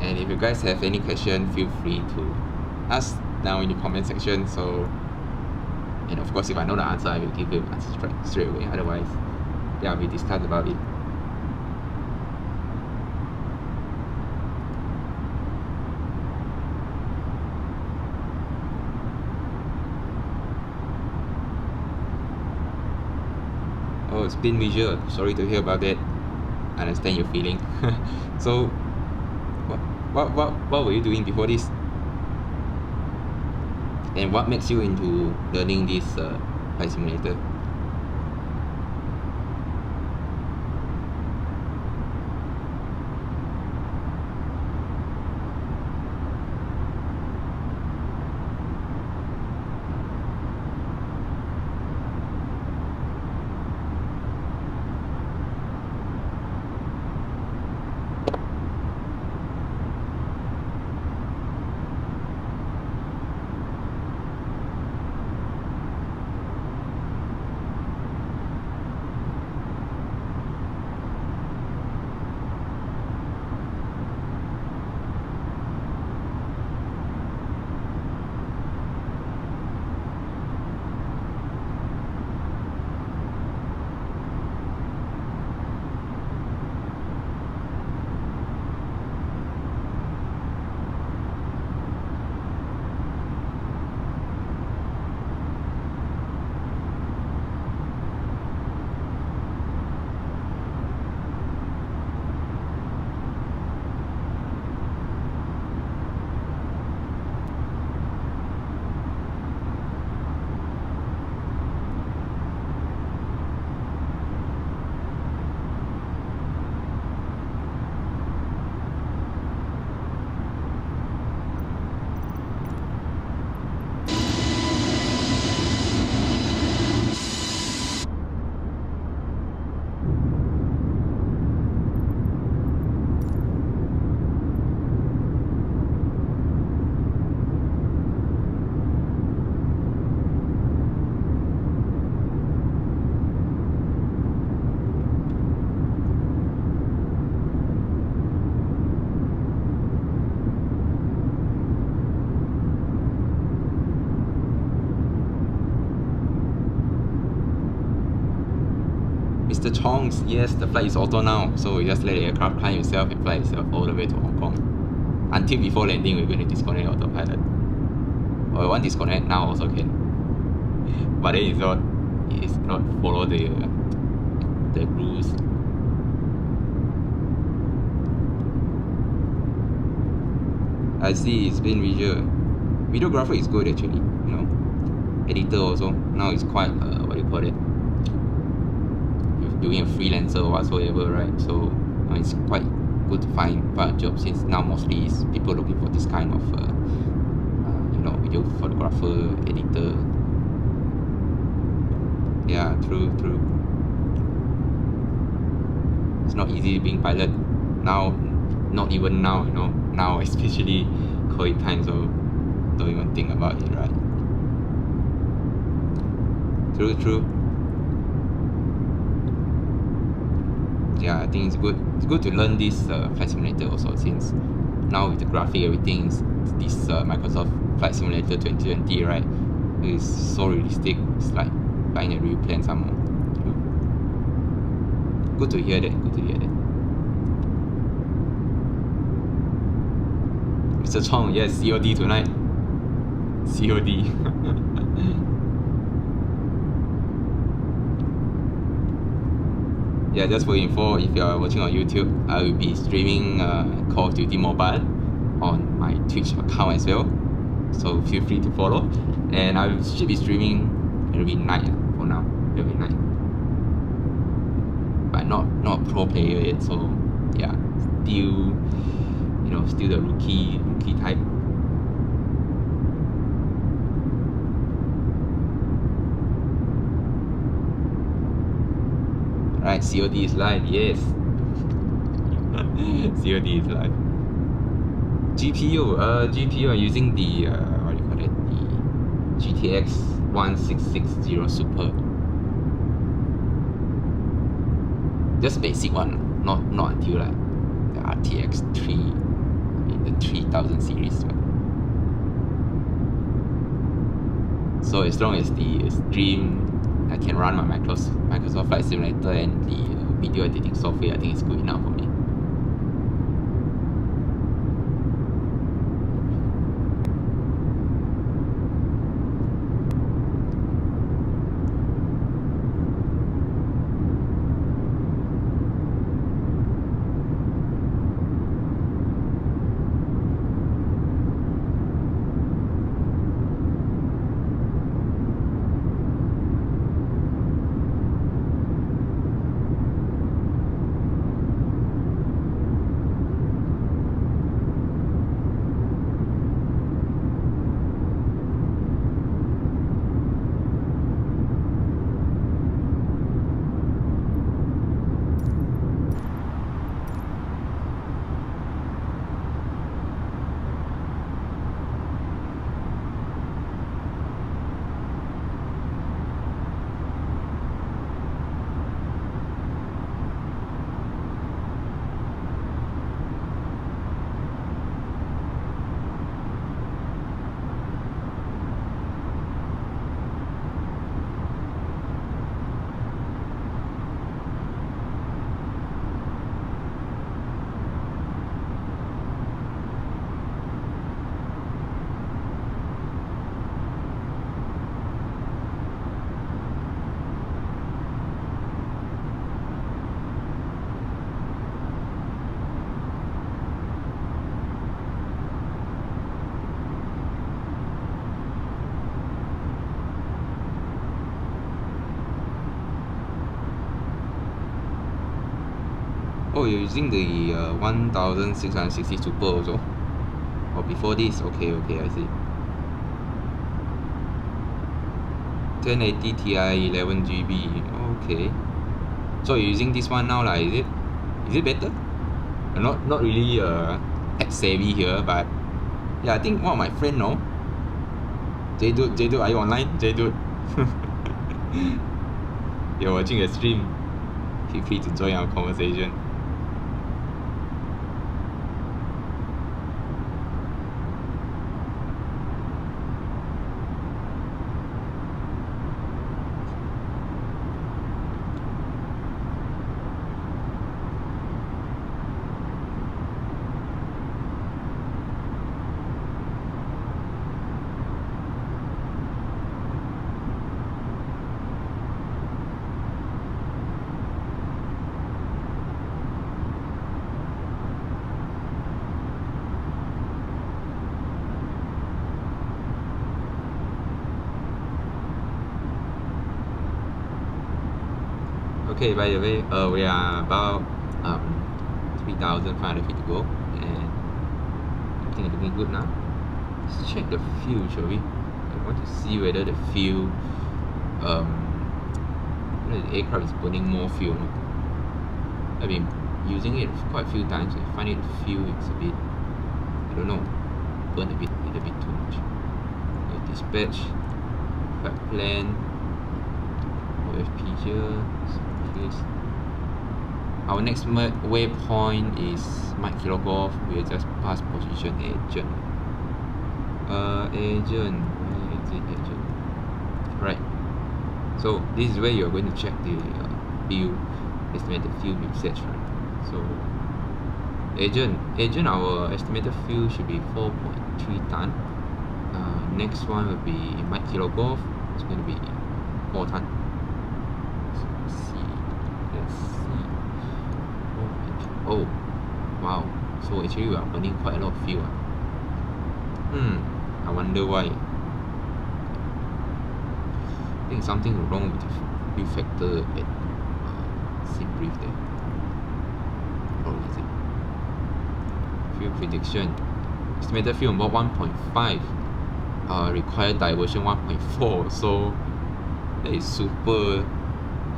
Speaker 1: And if you guys have any question, feel free to ask down in the comment section. So, and of course, if I know the answer, I will give you the answer straight away. Otherwise, yeah, we discuss about it. Oh, it's been visual. Sorry to hear about that. I understand your feeling. So, what were you doing before this? And what makes you into learning this flight simulator? Mr. Chong's, yes, the flight is auto now, so you just let the aircraft climb itself and fly itself all the way to Hong Kong. Until before landing, we're going to disconnect autopilot. Or you want to disconnect now also can. But then it's not follow the rules. I see, it's been visual. Videographer is good actually, you know. Editor also, now it's quite, what do you call it? Doing a freelancer or whatsoever, right? So it's quite good to find a job, since now mostly is people looking for this kind of you know, video photographer, editor. Yeah, true. It's not easy being pilot now, not even now, you know, now especially COVID time, so don't even think about it, right? True. Yeah, I think it's good. It's good to learn this flight simulator also, since now with the graphic everything, this Microsoft Flight Simulator 2020, right? It's so realistic. It's like flying a real plane somehow. Good to hear that. Mr. Chong, yes, COD tonight. COD. Yeah, just for info, if you are watching on YouTube, I will be streaming Call of Duty Mobile on my Twitch account as well. So feel free to follow. And I should be streaming every night for now. Every night. But not pro player yet, so yeah, still the rookie type. Right, COD is live, yes. COD is live. GPU, I'm using the what do you call it? The GTX 1660 Super. Just basic one, not until like the RTX 3, the 3000 series. So as long as the stream, I can run my Microsoft Flight Simulator and the video editing software, I think it's good enough for me. Oh, you're using the 1660 Super also? Or before this? Okay, I see. 1080 Ti 11GB. Okay. So you're using this one now, is it? Is it better? I'm not really tech savvy here, but yeah, I think one of my friend know. J-Dude, are you online? J-Dude. You're watching a stream. Feel free to join our conversation. Okay, by the way, we are about 3,500 feet to go, and I think it's looking good now. Let's check the fuel, shall we? I want to see whether the fuel, whether the aircraft is burning more fuel. I've been using it quite a few times. I find it fuel it's a bit, I don't know, burn a little bit too much. Dispatch, flight plan. FP here. Our next waypoint is Mike Kilo Golf. We just passed position agent. Agent, where is it, agent? Right. So this is where you're going to check the fuel, estimated fuel usage, right? So agent, our estimated fuel should be 4.3 ton. Next one will be Mike Kilo Golf. It's going to be 4 ton. So let's see. Oh, wow. So actually we are burning quite a lot of fuel. I wonder why. I think something wrong with the fuel factor at sim brief there. Or is it? Fuel prediction. Estimated fuel on board 1.5. Required diversion 1.4. So that is super.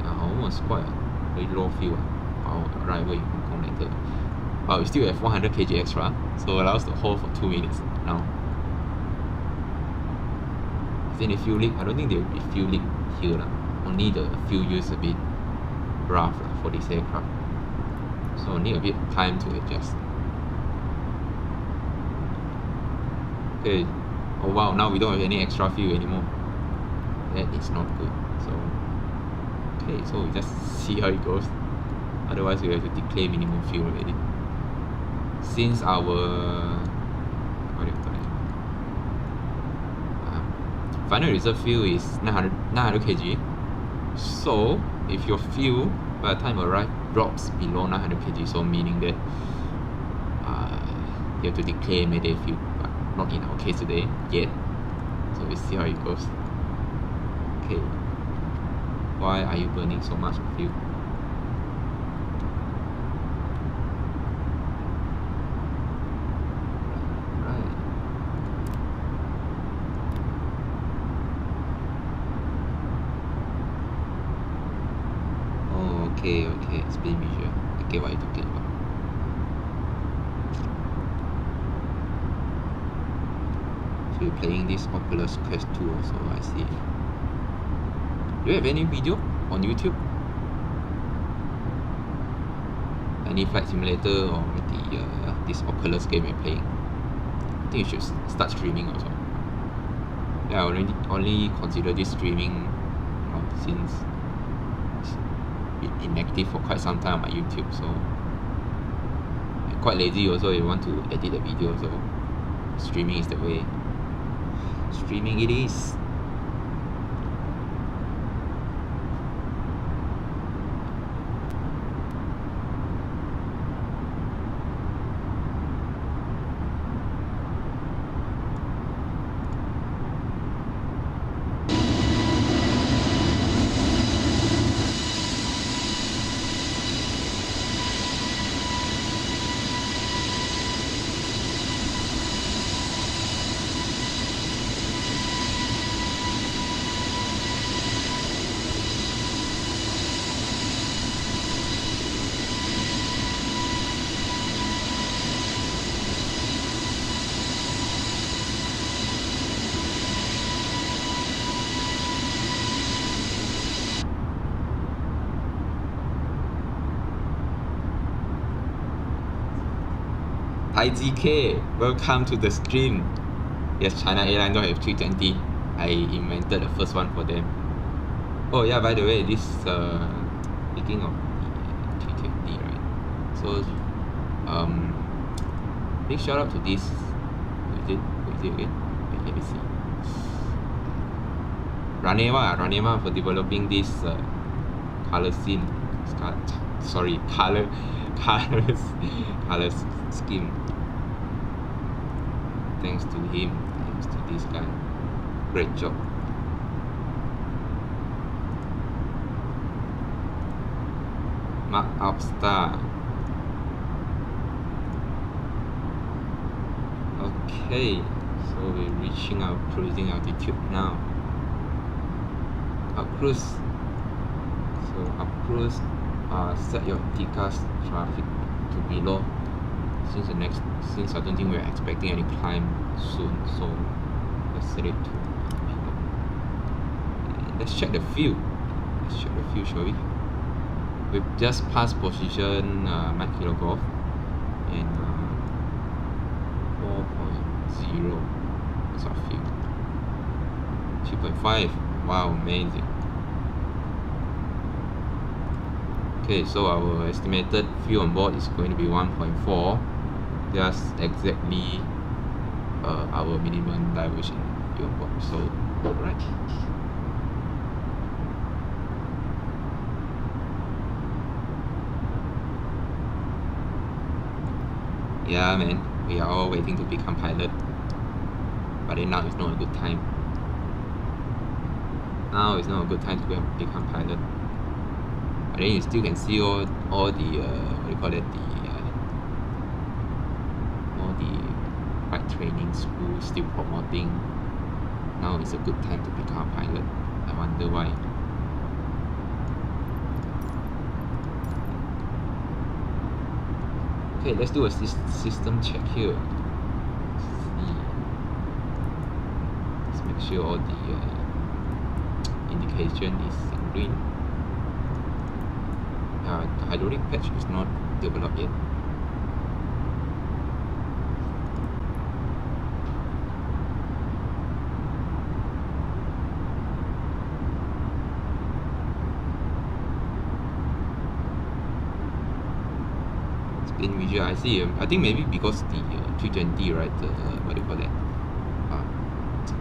Speaker 1: Almost quite a very low fuel. Our arrival in Hong Kong later. But we still have 100 kg extra, so allow us to hold for 2 minutes now. Is there any fuel leak? I don't think there will be fuel leak here. Only the fuel use a bit rough for this aircraft. So need a bit of time to adjust. Okay. Oh wow, now we don't have any extra fuel anymore. That is not good. So okay, so we just see how it goes. Otherwise we have to declare minimum fuel already. Since our final reserve fuel is 900 kg, so if your fuel by the time you arrive drops below 900 kg, so meaning that you have to declare mayday fuel, but not in our case today yet. So we see how it goes. Okay, why are you burning so much fuel? Okay, explain me here. I get what you're talking about. So you're playing this Oculus Quest 2 also, I see. Do you have any video on YouTube? Any flight simulator or this Oculus game you're playing? I think you should start streaming also. Yeah, I already only consider this streaming since inactive for quite some time on my YouTube, so I'm quite lazy also. You want to edit the video, so streaming is the way. Streaming it is. Hi GK, welcome to the stream. Yes, China Airlines don't have A320. I invented the first one for them. Oh yeah, by the way, this speaking of A320, right? So big shout out to this. Who is it again? Wait, let me see. Ranema for developing this color scheme. Color scheme. Thanks to him, thanks to this guy. Great job. Mark Upstar. Okay, so we're reaching our cruising altitude now. Up cruise. So up cruise, set your TCAS traffic to below. Since I don't think we're expecting any climb soon, so let's set it to below. And let's check the fuel. check the fuel, shall we? We've just passed position Mike Kilo Golf and 4.0. What's our fuel? 3.5. Wow, amazing. Okay, so our estimated fuel on board is going to be 1.4, just exactly our minimum diversion fuel on board. So, right. Yeah, man, we are all waiting to become pilot, but then now is not a good time. Now is not a good time to become pilot. But then you still can see all the what do you call it, all the flight training schools still promoting now is a good time to become a pilot. I wonder why. Okay, let's do a system check here. Let's make sure all the indication is in green. The hydraulic patch is not developed yet. In visual, I see. I think maybe because the 320, right? What do you call that?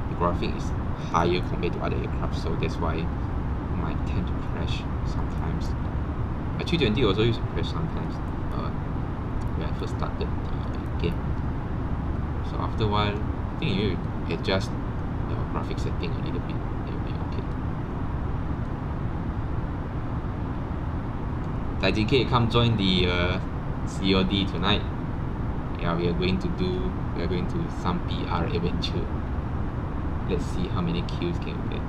Speaker 1: The graphic is higher compared to other aircraft, so that's why it might tend to crash sometimes. 320 also used to crash sometimes when I first started the game. So after a while, I think you adjust the graphic setting a little bit, it will be okay. TPE, come join the COD tonight. Yeah, we are going to some PR adventure. Let's see how many kills can we get.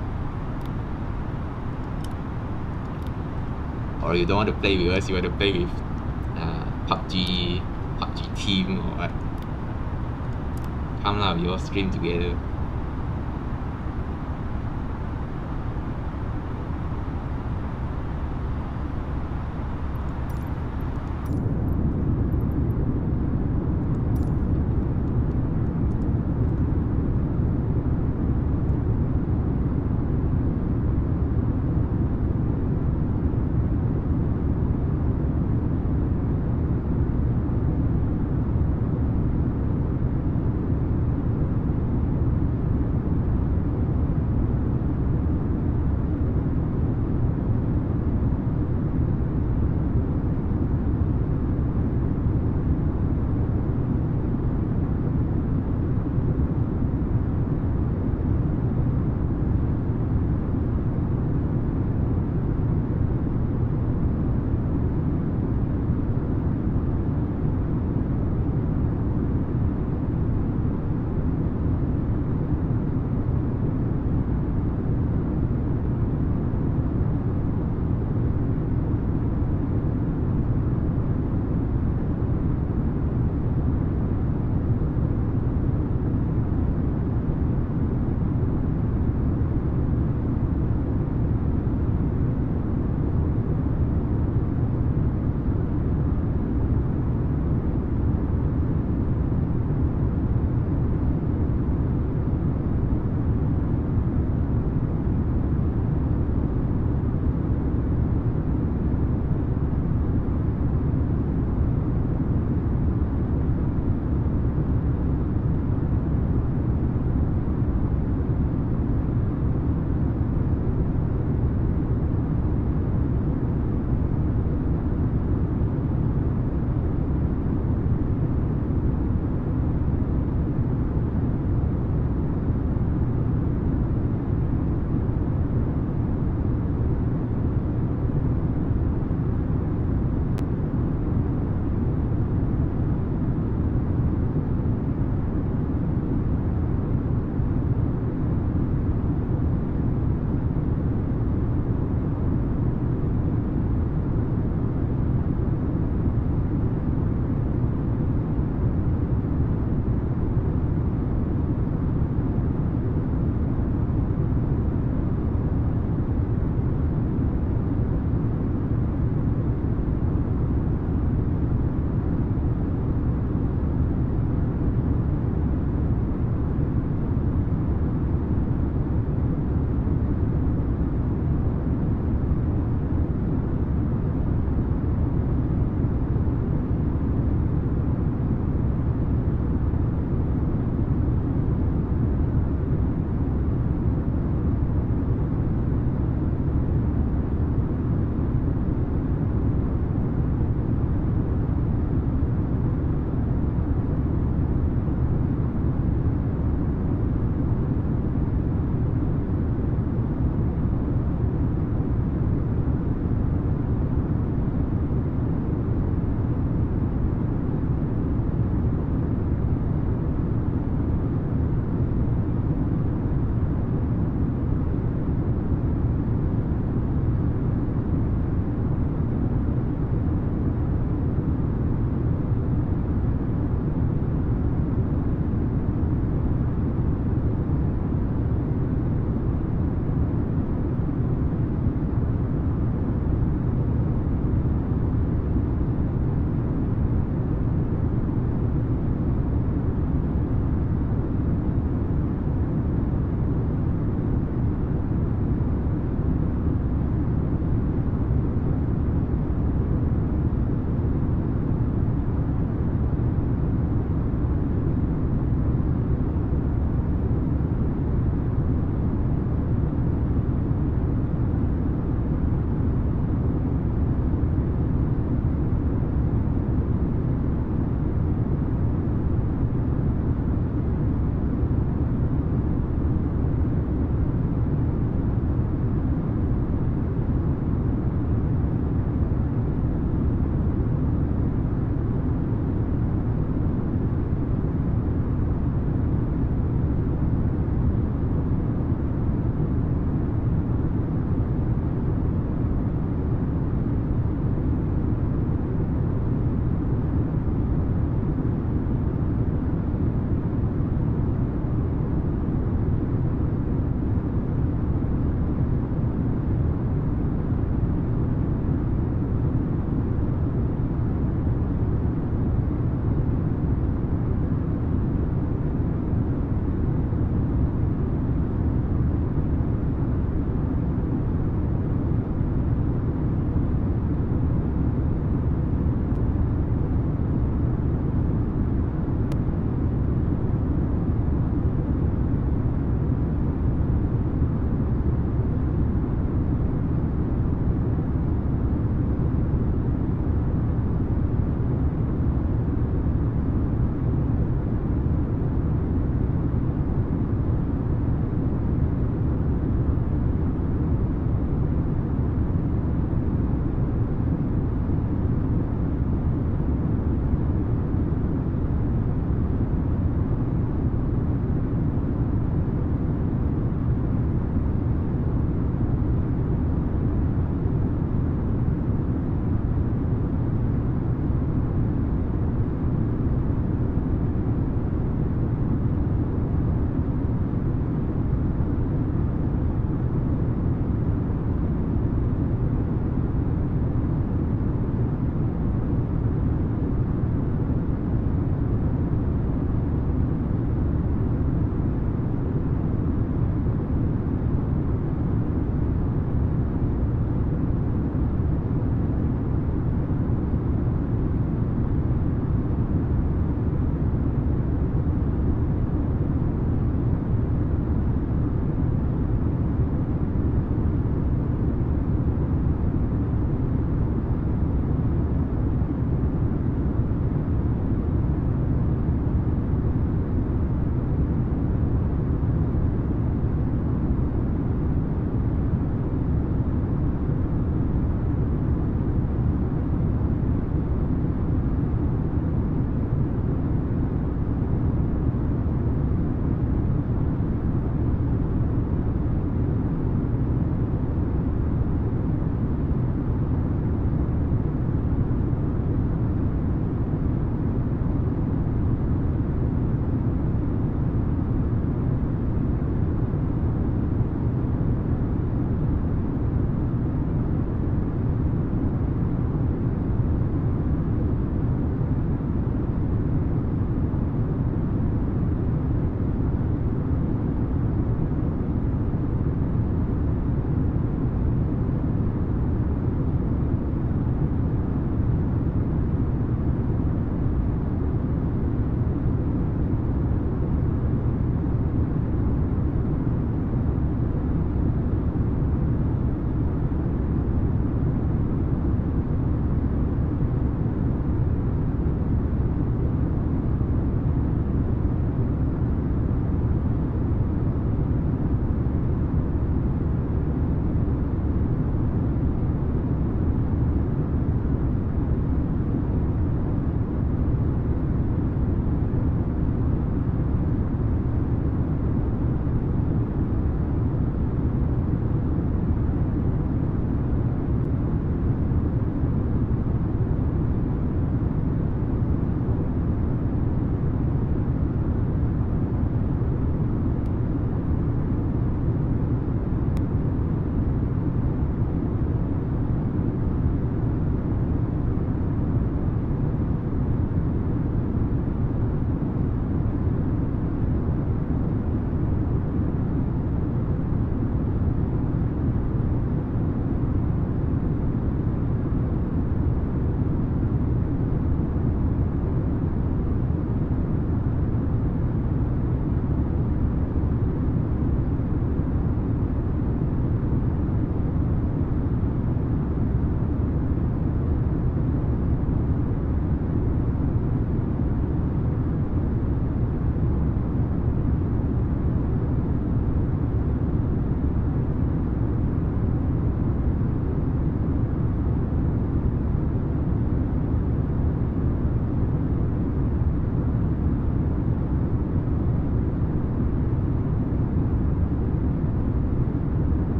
Speaker 1: Or you don't want to play with us, you want to play with PUBG team or what? Come lah, we all stream together.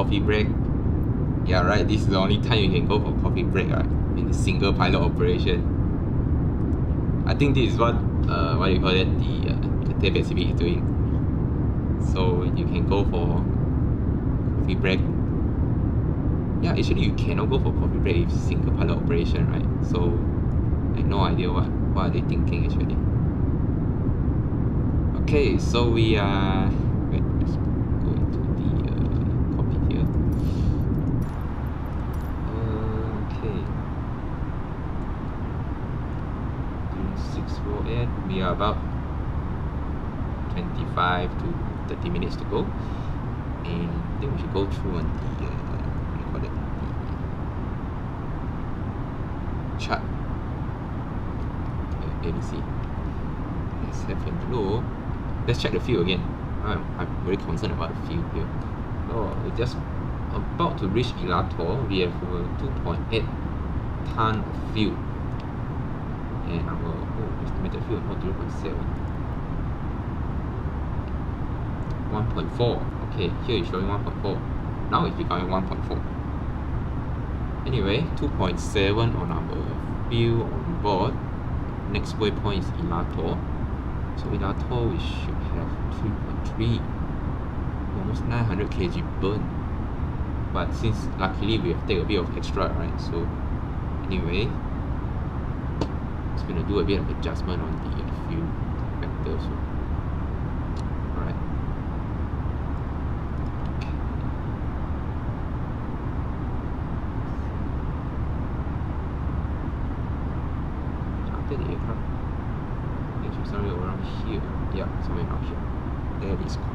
Speaker 1: coffee break. Yeah, right, this is the only time you can go for coffee break, right? In the single pilot operation. I think this is what you call it, the Cathay Pacific is doing. So you can go for coffee break. Yeah, actually you cannot go for coffee break if single pilot operation, right? So I have no idea what are they thinking actually. Okay, so we are let's go into the cockpit here. Okay. 648, we are about 25 to 30 minutes to go, and I think we should go through on the what do you call it, the chart. Let me see. Let's have a look. Let's check the fuel again. I'm very concerned about the fuel here. Oh, we're just about to reach Ilator. We have 2.8 ton of fuel, and our estimated fuel not 0.7, 1.4. Okay, here it's showing 1.4. Now it's becoming 1.4. Anyway, 2.7 on our fuel on board. Next waypoint is Ilator. So Ilator we should have 3.3, almost 900 kg burn. But since luckily we have taken a bit of extra, right? So anyway, it's gonna do a bit of adjustment on the fuel factor. So alright. After the aircraft, it should somewhere around here. Yeah, somewhere around here. That is correct.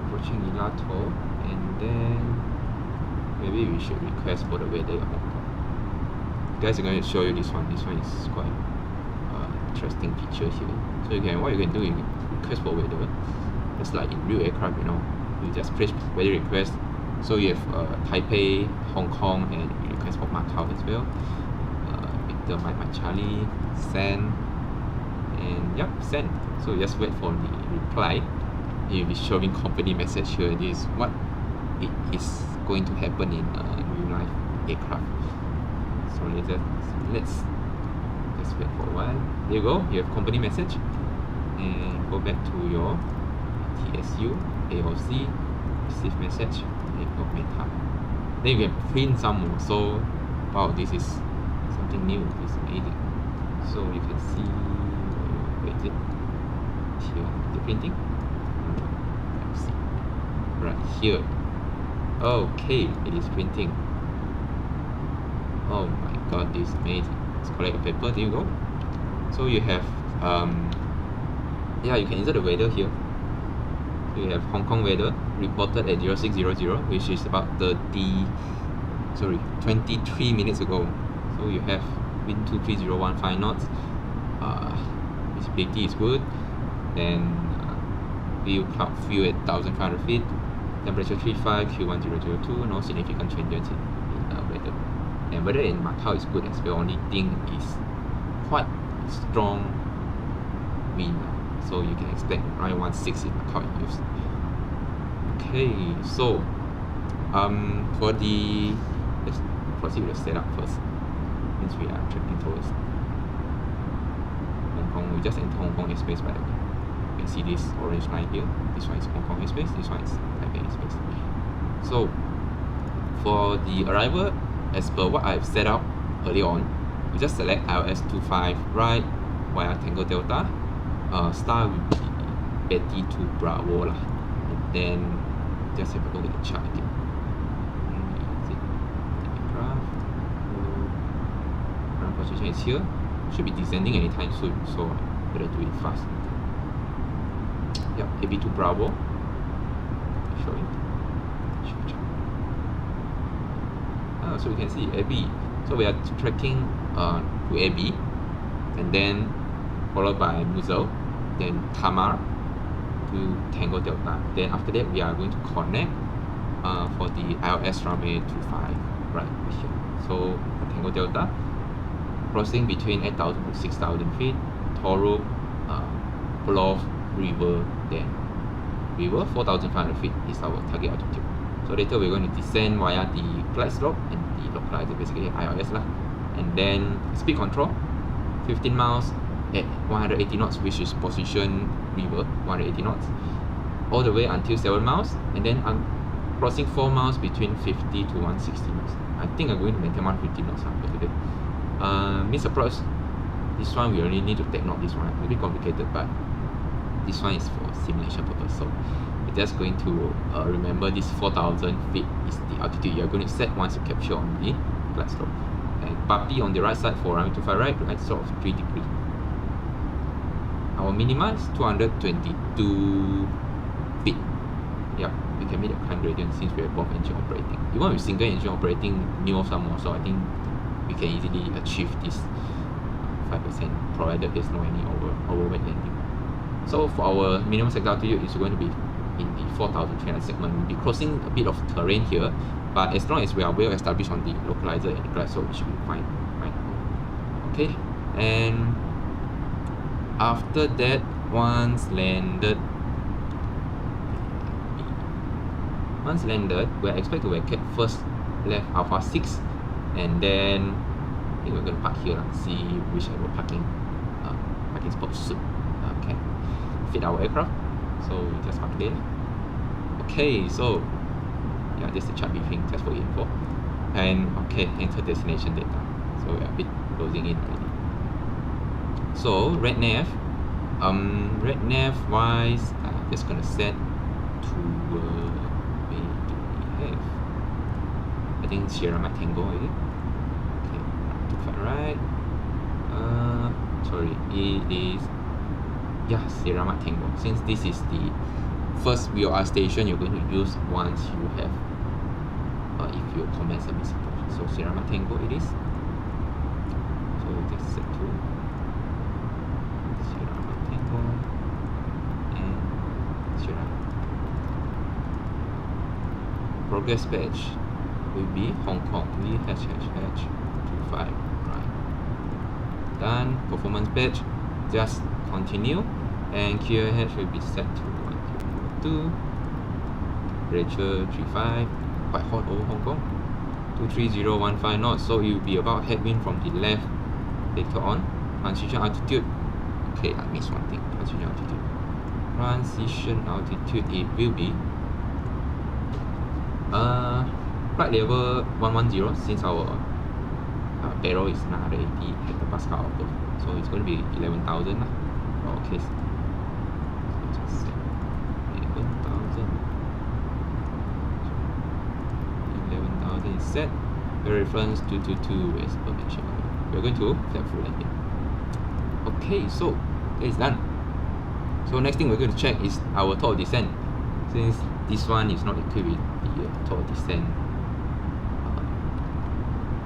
Speaker 1: Approaching Ilator, and then maybe we should request for the weather in Hong Kong. Guys, I'm going to show you this one. This one is quite interesting feature here. So what you can do, you can request for weather. Just like in real aircraft, you just press weather request. So you have Taipei, Hong Kong, and you request for Macau as well. Victor, Mike, Charlie, send, and yep, send. So you just wait for the reply. You'll be showing company message here. This is what it is going to happen in real life aircraft. So let's just wait for a while. There you go. You have company message, and go back to your TSU, AOC, receive message, and you go meta. Then you can print some more. So wow, this is something new. It's amazing. So you can see, where is it? Here, the printing. Right here. Okay, it is printing. Oh my god, this is amazing. Let's collect a paper. There you go. So you have you can insert the weather here. So you have Hong Kong weather reported at 0600, which is about 23 minutes ago. So you have wind 23015 knots. Visibility is good. Then cloud fuel at 1500 feet. Temperature 35, Q1002, no significant changes in weather. And weather in Macau is good as well. Only thing is quite strong wind. So you can expect around 16 in Macau in use. Okay, so let's proceed with the setup first. Since we are tracking towards Hong Kong, we just enter Hong Kong airspace by the way. You can see this orange line here. This one is Hong Kong airspace, this one is Taipei airspace. So for the arrival, as per what I've set up earlier on, you just select ILS 25 right via Tango Delta. Star will be Betty to Bravo lah. And then just have a look at the chart again. Aircraft. Ground position is here. Should be descending anytime soon, so better do it fast. Yep, AB2 Bravo. Showing. So we can see AB. So we are tracking to AB, and then followed by Muzzle, then Tamar to Tango Delta. Then after that, we are going to connect for the ILS runway 25 right here. So Tango Delta, crossing between 8,000 to 6,000 feet, Toruk, Plof, River, then River, 4,500 feet is our target altitude. So later we're going to descend via the glide slope and the localizer, basically ILS lah. And then speed control, 15 miles at 180 knots, which is position River, 180 knots, all the way until 7 miles, and then I'm crossing 4 miles between 50 to 160 knots. I think I'm going to maintain 150 knots for today. Miss approach, this one we only need to take note. This one a bit complicated, but this one is for simulation purpose. So we're just going to remember this 4,000 feet is the altitude you're going to set once you capture on the glide slope. And puppy on the right side for runway 25 right, glide slope of 3 degrees. Our minima is 222 feet. Yeah, we can meet the climb gradient since we have both engine operating. Even with single engine operating, neo some more, so I think we can easily achieve this 5% provided there's no any overweight landing. So for our minimum sector altitude, it's going to be in the 4,300 segment. We'll be crossing a bit of terrain here, but as long as we are well established on the localizer and the glide slope, it should be fine. Okay, and after that, once landed, we're expected to vacate first left Alpha 6, and then I think we're going to park here and see whichever parking spot suit can fit our aircraft. So we just park there. Okay, so yeah, this is the chart briefing just for info. And okay, enter destination data. So we are a bit closing in already. So red nav wise, I'm just gonna set to where do we have? I think Sierra Mike Tango already. Okay, to far right. Sorry, it is Sierra Mike Tango. Since this is the first VOR station you're going to use once you have if you commence a missile approach. So Sierra Mike Tango it is. So just set to Sierra Mike Tango and Sierra. Progress badge will be Hong Kong VHHH25 right. Done. Performance badge, just continue, and QH will be set to 1, 2, temperature 35, quite hot over Hong Kong, 23015 knots, so it will be about headwind from the left later on. Transition altitude, okay, I missed one thing. Transition altitude, it will be flight level 110, since our barrel is 980 hectopascal above, so it's going to be 11,000 lah. Okay, so just set 11,000 is set. The reference 222 as per mentioned. We're going to flat full landing. Okay, so it's done. So next thing we're going to check is our total descent. Since this one is not equipped with the total descent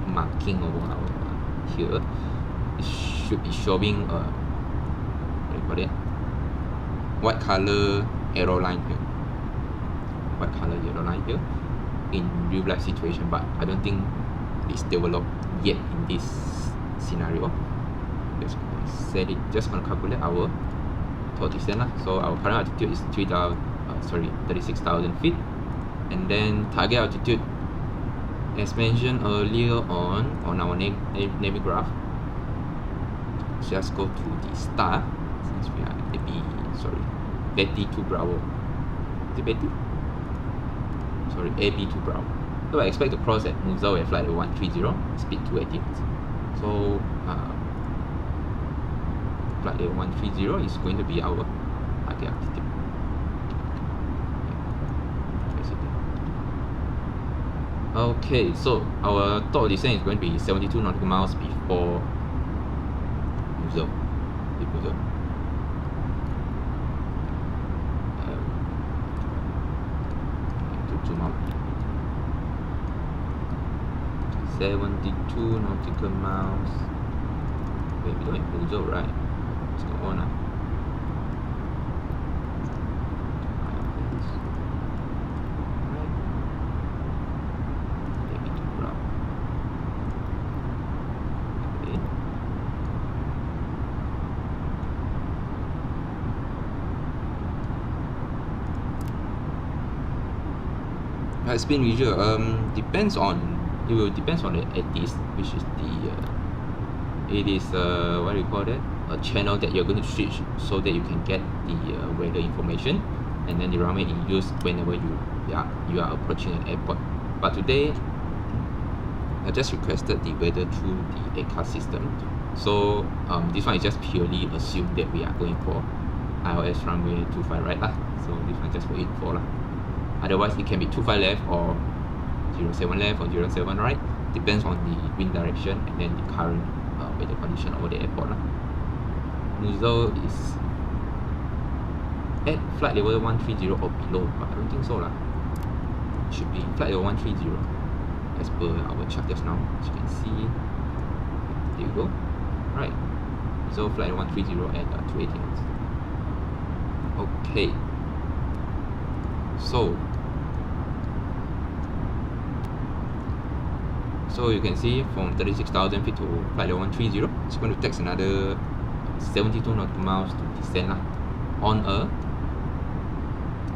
Speaker 1: marking over our here, it should be showing what do you call it? White color arrow line here. White color arrow line here in real life situation, but I don't think it's developed yet in this scenario. Just gonna set it. Just gonna calculate our total descent lah. So our current altitude is 36,000 feet, and then target altitude, as mentioned earlier on our navy graph, just go to the star, since we are Betty 2 Bravo. Is it Betty? Sorry, AB2 Bravo. So I expect to cross at Musa with flight 130, speed 280 knots. So flight 130 is going to be our target altitude. Okay, so our total descent is going to be 72 nautical miles before Musa. To zoom out. 72 nautical miles. Wait, we don't have Musa, right? What's going on now? Spin visual depends on, it will depends on the ATIS, which is it is what do you call that, a channel that you're going to switch so that you can get the weather information, and then the runway in use whenever you are approaching an airport. But today I just requested the weather through the ACAS system, so this one is just purely assume that we are going for ILS runway 25 right lah. So this one just for info lah. Otherwise it can be 25 left or 07 left or 07 right, depends on the wind direction and then the current weather condition over the airport lah. Muzzle is at flight level 130 or below, but I don't think so lah. Should be flight level 130 as per our chart just now, as you can see. There you go. Right, so flight level 130 at 280 knots. Okay, so you can see from 36,000 feet to flight level 130, it's going to take another 72 nautical miles to descend lah, on a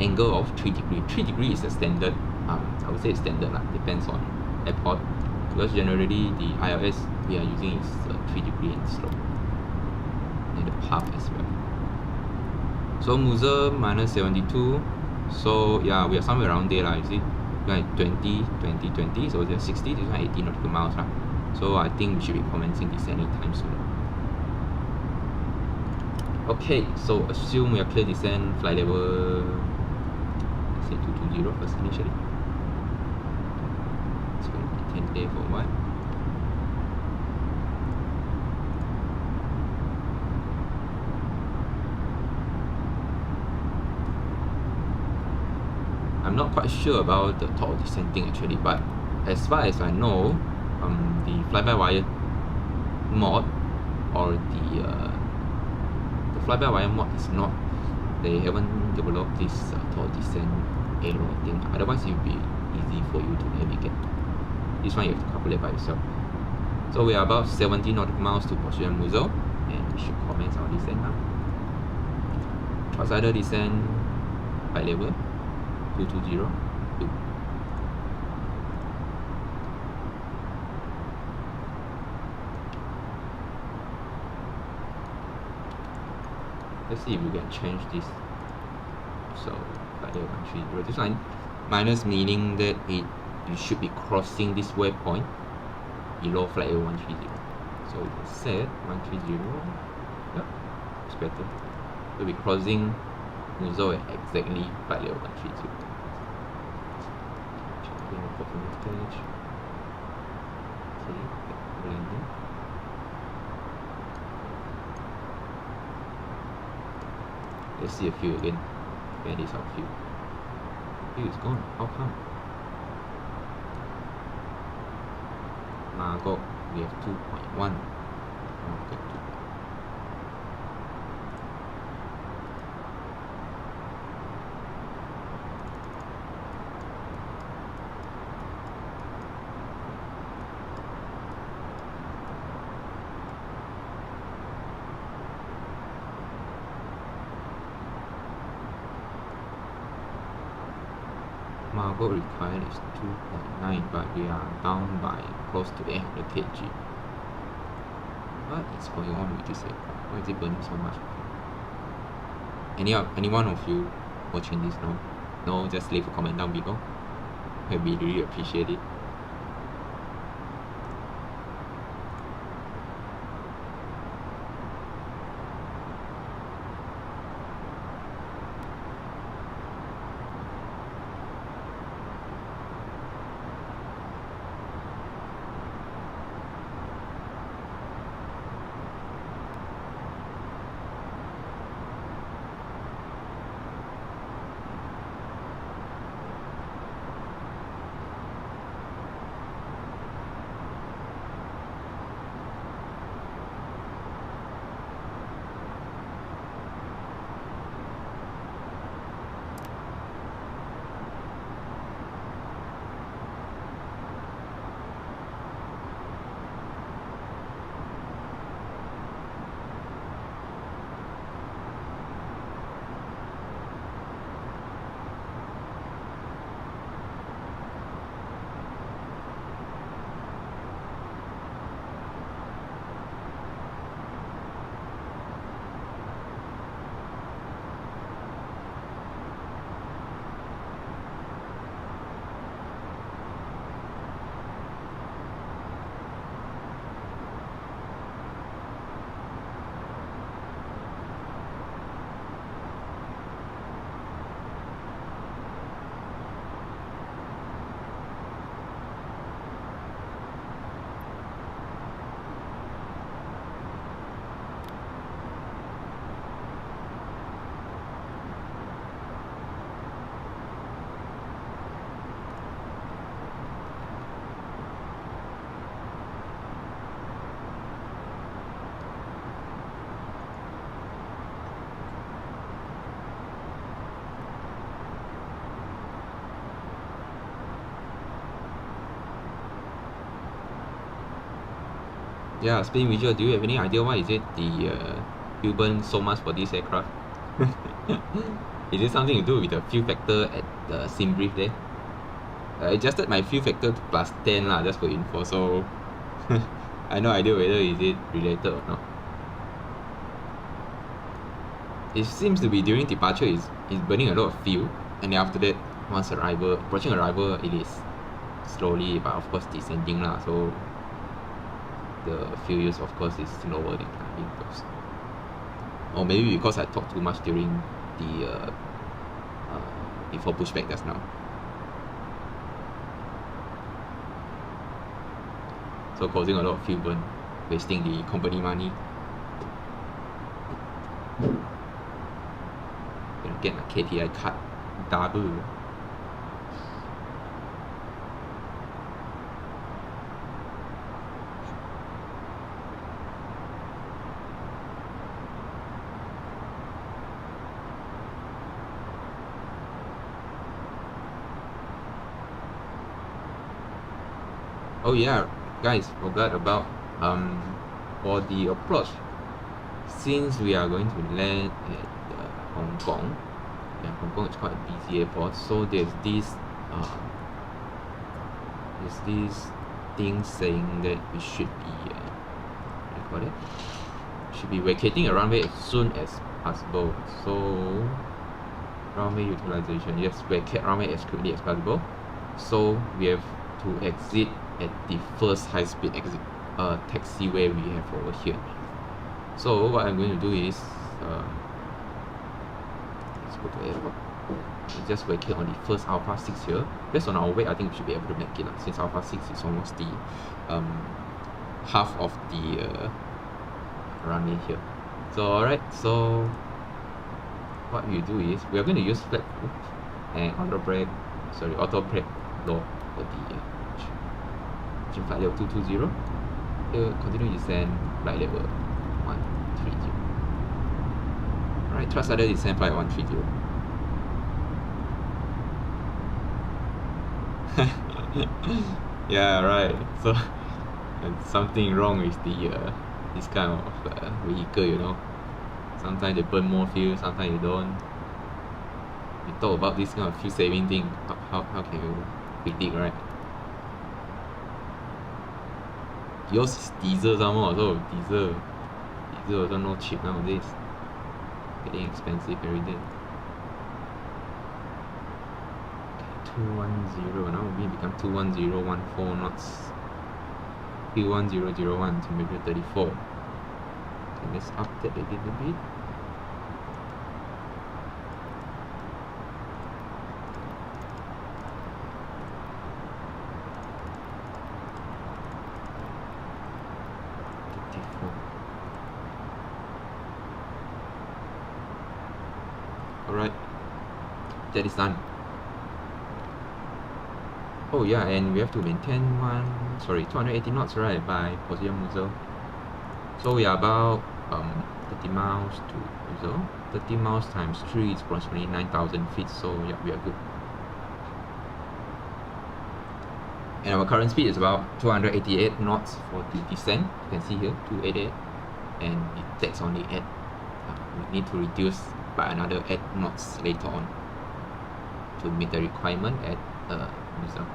Speaker 1: angle of 3 degrees. 3 degrees is a standard, I would say it's standard lah, depends on airport, because generally the ILS we are using is 3 degree and slope, and the path as well. So muzzle minus 72, so yeah, we are somewhere around there lah, you see. Like 20, 20, 20, so there's 60, this one 80 nautical miles lah. So I think we should be commencing this anytime soon. Okay, so assume we are clear descent, flight level, let's say 220 first initially. It's going to be 10 there for a while. I'm not quite sure about the top of descending actually, but as far as I know, the fly-by-wire mod or the fly-by-wire mod is not, they haven't developed this top descent arrow thing. Otherwise it will be easy for you to navigate. This one you have to calculate by yourself. So we are about 70 nautical miles to Portugal muzzle, and we should commence our descent now. Outsider descent by level 220. Let's see if we can change this. So flight level 130. This one minus, meaning that you should be crossing this waypoint below flight level 130. So we can set 130. Yep, it's better. We'll be crossing muzzle at exactly flight level 130. Performance stage. Okay, landing. Let's see a few again. Where is our few? Few is gone. How come? Margot, we have 2.1. Okay, 2. Margot required is 2.9, but we are down by close to 800 kg. What is going on with this aircraft? Why is it burning so much? Any one of you watching this know? No, just leave a comment down below. I'd be really appreciate it. Yeah, spin visual. Do you have any idea why is it the fuel burn so much for this aircraft? Is it something to do with the fuel factor at the sim brief there? I adjusted my fuel factor to +10 lah, just for info. So I have no idea whether is it related or not. It seems to be during departure is burning a lot of fuel, and then after that, once approaching arrival, it is slowly but of course descending lah. So the fuel use of course is lower than climbing first. Or maybe because I talked too much during the before pushback just now. So causing a lot of fuel burn, wasting the company money. Gonna get my KTI cut double. Oh yeah, guys, forgot about for the approach. Since we are going to land at Hong Kong, yeah, Hong Kong is quite a busy airport, so there's this thing saying that we should be what do you call it? Should be vacating a runway as soon as possible. So runway utilization, yes, vacate runway as quickly as possible. So we have to exit at the first high-speed exit taxiway we have over here. So what I'm going to do is let's go to airport. We just vacate on the first Alpha 6 here. Based on our weight, I think we should be able to make it since Alpha 6 is almost the half of the runway here. So alright, so what we do is we are going to use flat foot and auto brake law for the flight level 220. Continue descend flight level 130. Alright, thrust slider descend flight 130. Yeah, right. So there's something wrong with the this kind of vehicle, you know. Sometimes they burn more fuel, sometimes they don't. You talk about this kind of fuel saving thing, how can you predict, right? Yours is diesel some more, so diesel also not cheap nowadays. Getting expensive every day. 210, now we become 21014 knots. P1001 temperature 34. Okay, let's up that a little bit. Alright, that is done. Oh yeah, and we have to maintain 280 knots, right, by position muzzle. So we are about 30 miles to muzzle. 30 miles times 3 is approximately 9,000 feet, so yeah, we are good. And our current speed is about 288 knots for the descent. You can see here, 288, and that's only 8. We need to reduce by another 8 knots later on to meet the requirement at muzzle.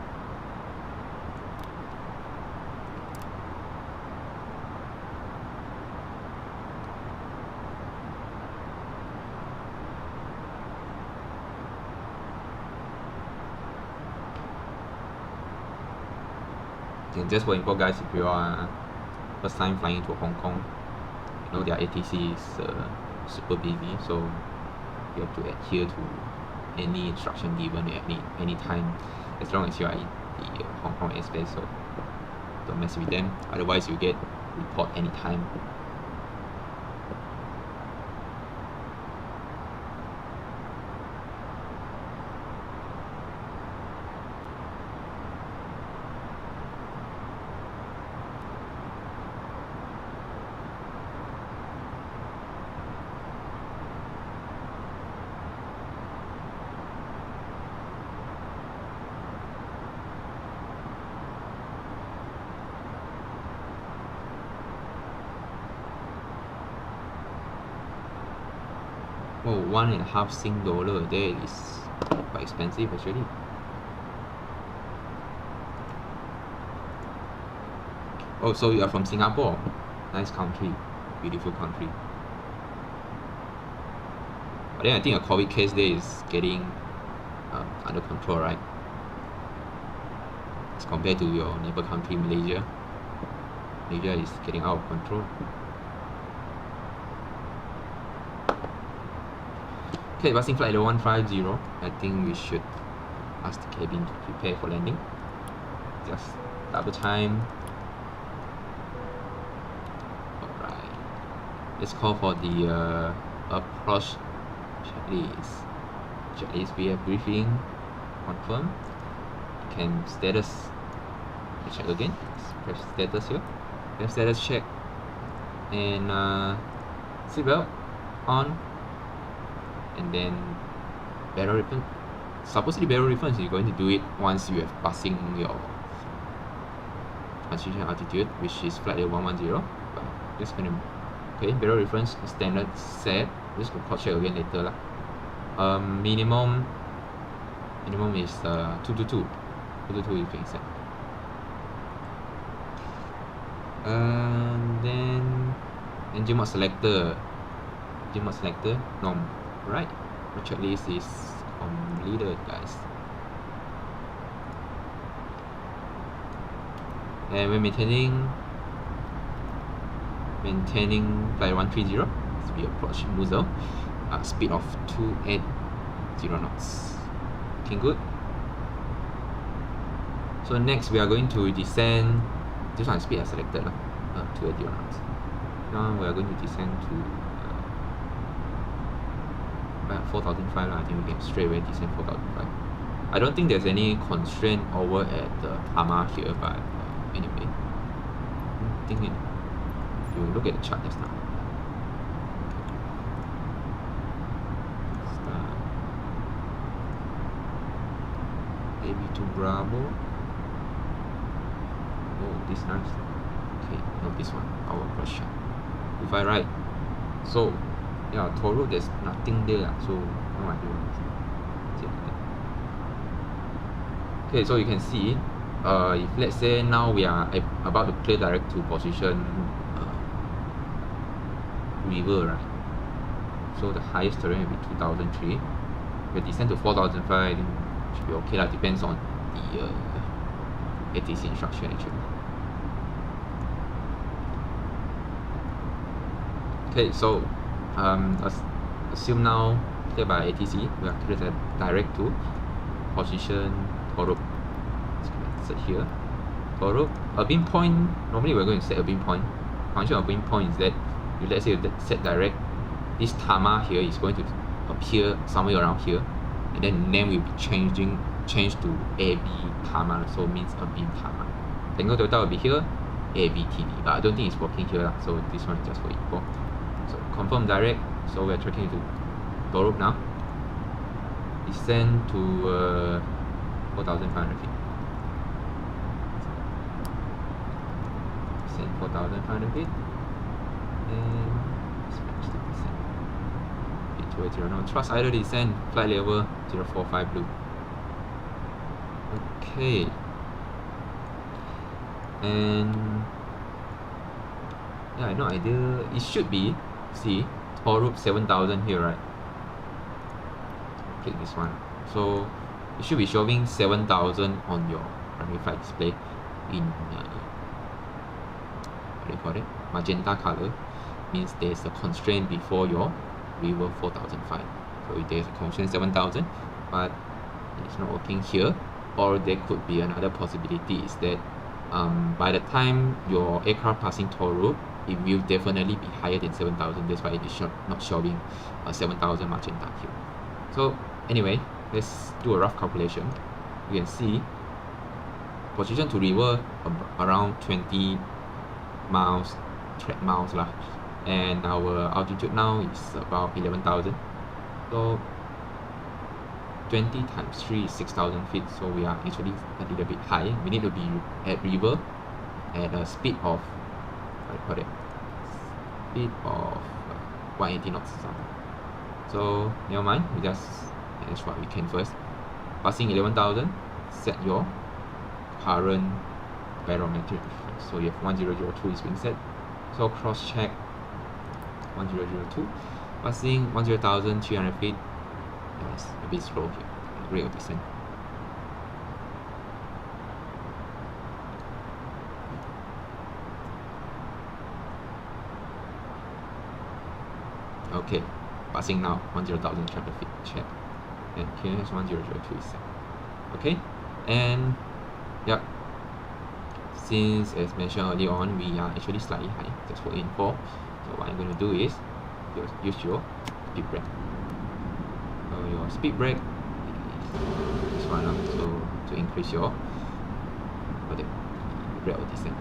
Speaker 1: Just for info, guys, if you are first time flying to Hong Kong, you know their ATC is super busy, so you have to adhere to any instruction given at any time, as long as you are in the Hong Kong airspace. So don't mess with them, otherwise you get report anytime. Oh, 1.5 Sing dollar. That is quite expensive actually. Oh, so you are from Singapore. Nice country. Beautiful country. But then I think a COVID case there is getting under control, right? As compared to your neighbor country, Malaysia. Malaysia is getting out of control. Okay, passing flight 150. I think we should ask the cabin to prepare for landing. Just double time. Alright. Let's call for the approach checklist. Checklist, we have briefing. Confirm. Can status check again. Press status here. Then status check. And seatbelt on. And then barrel reference. Supposedly barrel reference, you're going to do it once you have passing your transition altitude, which is flight level 110. But just gonna barrel reference standard set. Just record check again later lah. Minimum is 222. 222 you can set. And then engine mode selector. Norm. Right. The checklist is completed, guys. And we're maintaining flight 130 as we approach muzzle. Speed of 280 knots. Looking good. So next we are going to descend. This one speed I selected 280 knots. Now we are going to descend to 4,005. I think we can straight away descend 4,005. I don't think there's any constraint over at the tarmac here, but anyway, I think if you look at the chart just now. Start. AB2 Bravo. Oh, this nice. Okay, no, this one, our approach shot. If I right, so yeah, toll road there's nothing there, so no idea. Okay, so you can see, if let's say now we are about to clear direct to position river, right? So the highest terrain will be 2003. We descend to 4,005, I think should be okay lah. Depends on the ATC instruction actually. Okay, so assume now clear by ATC, we are cleared direct to position Torup. Let's set here. Torup. A beam point, normally we're going to set a beam point. Function of beam point is that let's say you set direct, this tarmac here is going to appear somewhere around here, and then name will be changed to AB tarmac, so it means a beam tarmac. Tango Delta will be here, ABTD, but I don't think it's working here, so this one is just for equal. So confirm direct, so we're tracking to Torup now. Descend to 4,500 feet. Descend 4,500 feet. And let's the descent. 8280 now. Thrust idle descent, flight level 045 blue. Okay. And yeah, I have no idea. It should be, see, Torup 7,000 here, right? Click this one. So it should be showing 7,000 on your runway flight display in what do you call it? Magenta color. Means there's a constraint before your river 4,005. So if there's a constraint 7,000, but it's not working here, or there could be another possibility is that by the time your aircraft passing Torup, it will definitely be higher than 7,000. That's why it is not showing 7,000 magenta here. So anyway, let's do a rough calculation. You can see position to river around 20 miles, track miles lah, and our altitude now is about 11,000. So 20 times 3 is 6,000 feet. So we are actually a little bit high. We need to be at river at a speed of speed of 180 knots or something. So never mind, we just manage what we can first. Passing 11,000, set your current barometric reference. So you have 1002 is being set. So cross check 1002. Passing 10,300 feet. Yes, a bit slow here. Rate of descent. Okay, passing now 10,300 feet. Check. And here is 1002 is set. Okay, and yep. Since as mentioned earlier on, we are actually slightly high, just for info. So what I'm going to do is use your speed brake. So your speed brake is this one, so to increase your rate of descent.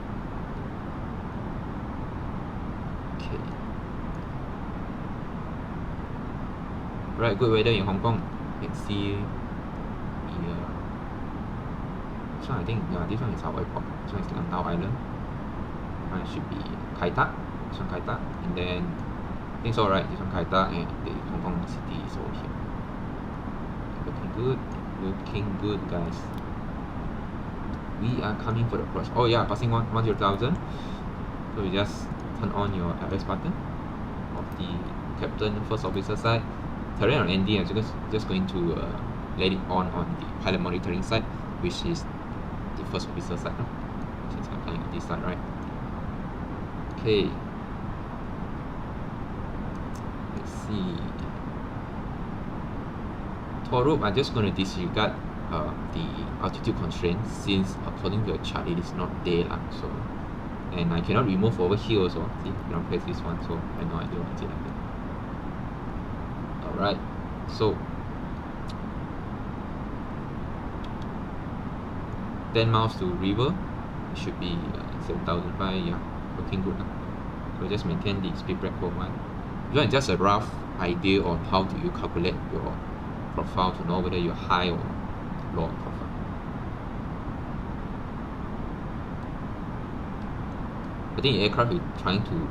Speaker 1: Okay. Right, good weather in Hong Kong. You can see the this one, I think, yeah, this one is our airport. This one is Lantau Island. One should be Kai Tak. This one Kai Tak. And then, I think it's alright. This one Kai Tak, and the Hong Kong city is over here. Looking good. Looking good, guys. We are coming for the approach. Oh yeah, passing 10,000. So you just turn on your LS button of the captain, first officer side. Terrain on ND, I'm just going to let it on the pilot monitoring side, which is the first officer side, since I'm flying on this side, right? Okay. Let's see. Tour rope, I'm just going to disregard the altitude constraint, since according to the chart it is not there, so, and I cannot remove over here also. See, I cannot press this one, so I have no idea what it is. Alright, so 10 miles to river, it should be 7,500, yeah, looking good. So just maintain the speed brake for a while. This is just a rough idea on how do you calculate your profile to know whether you're high or low profile. I think the aircraft is trying to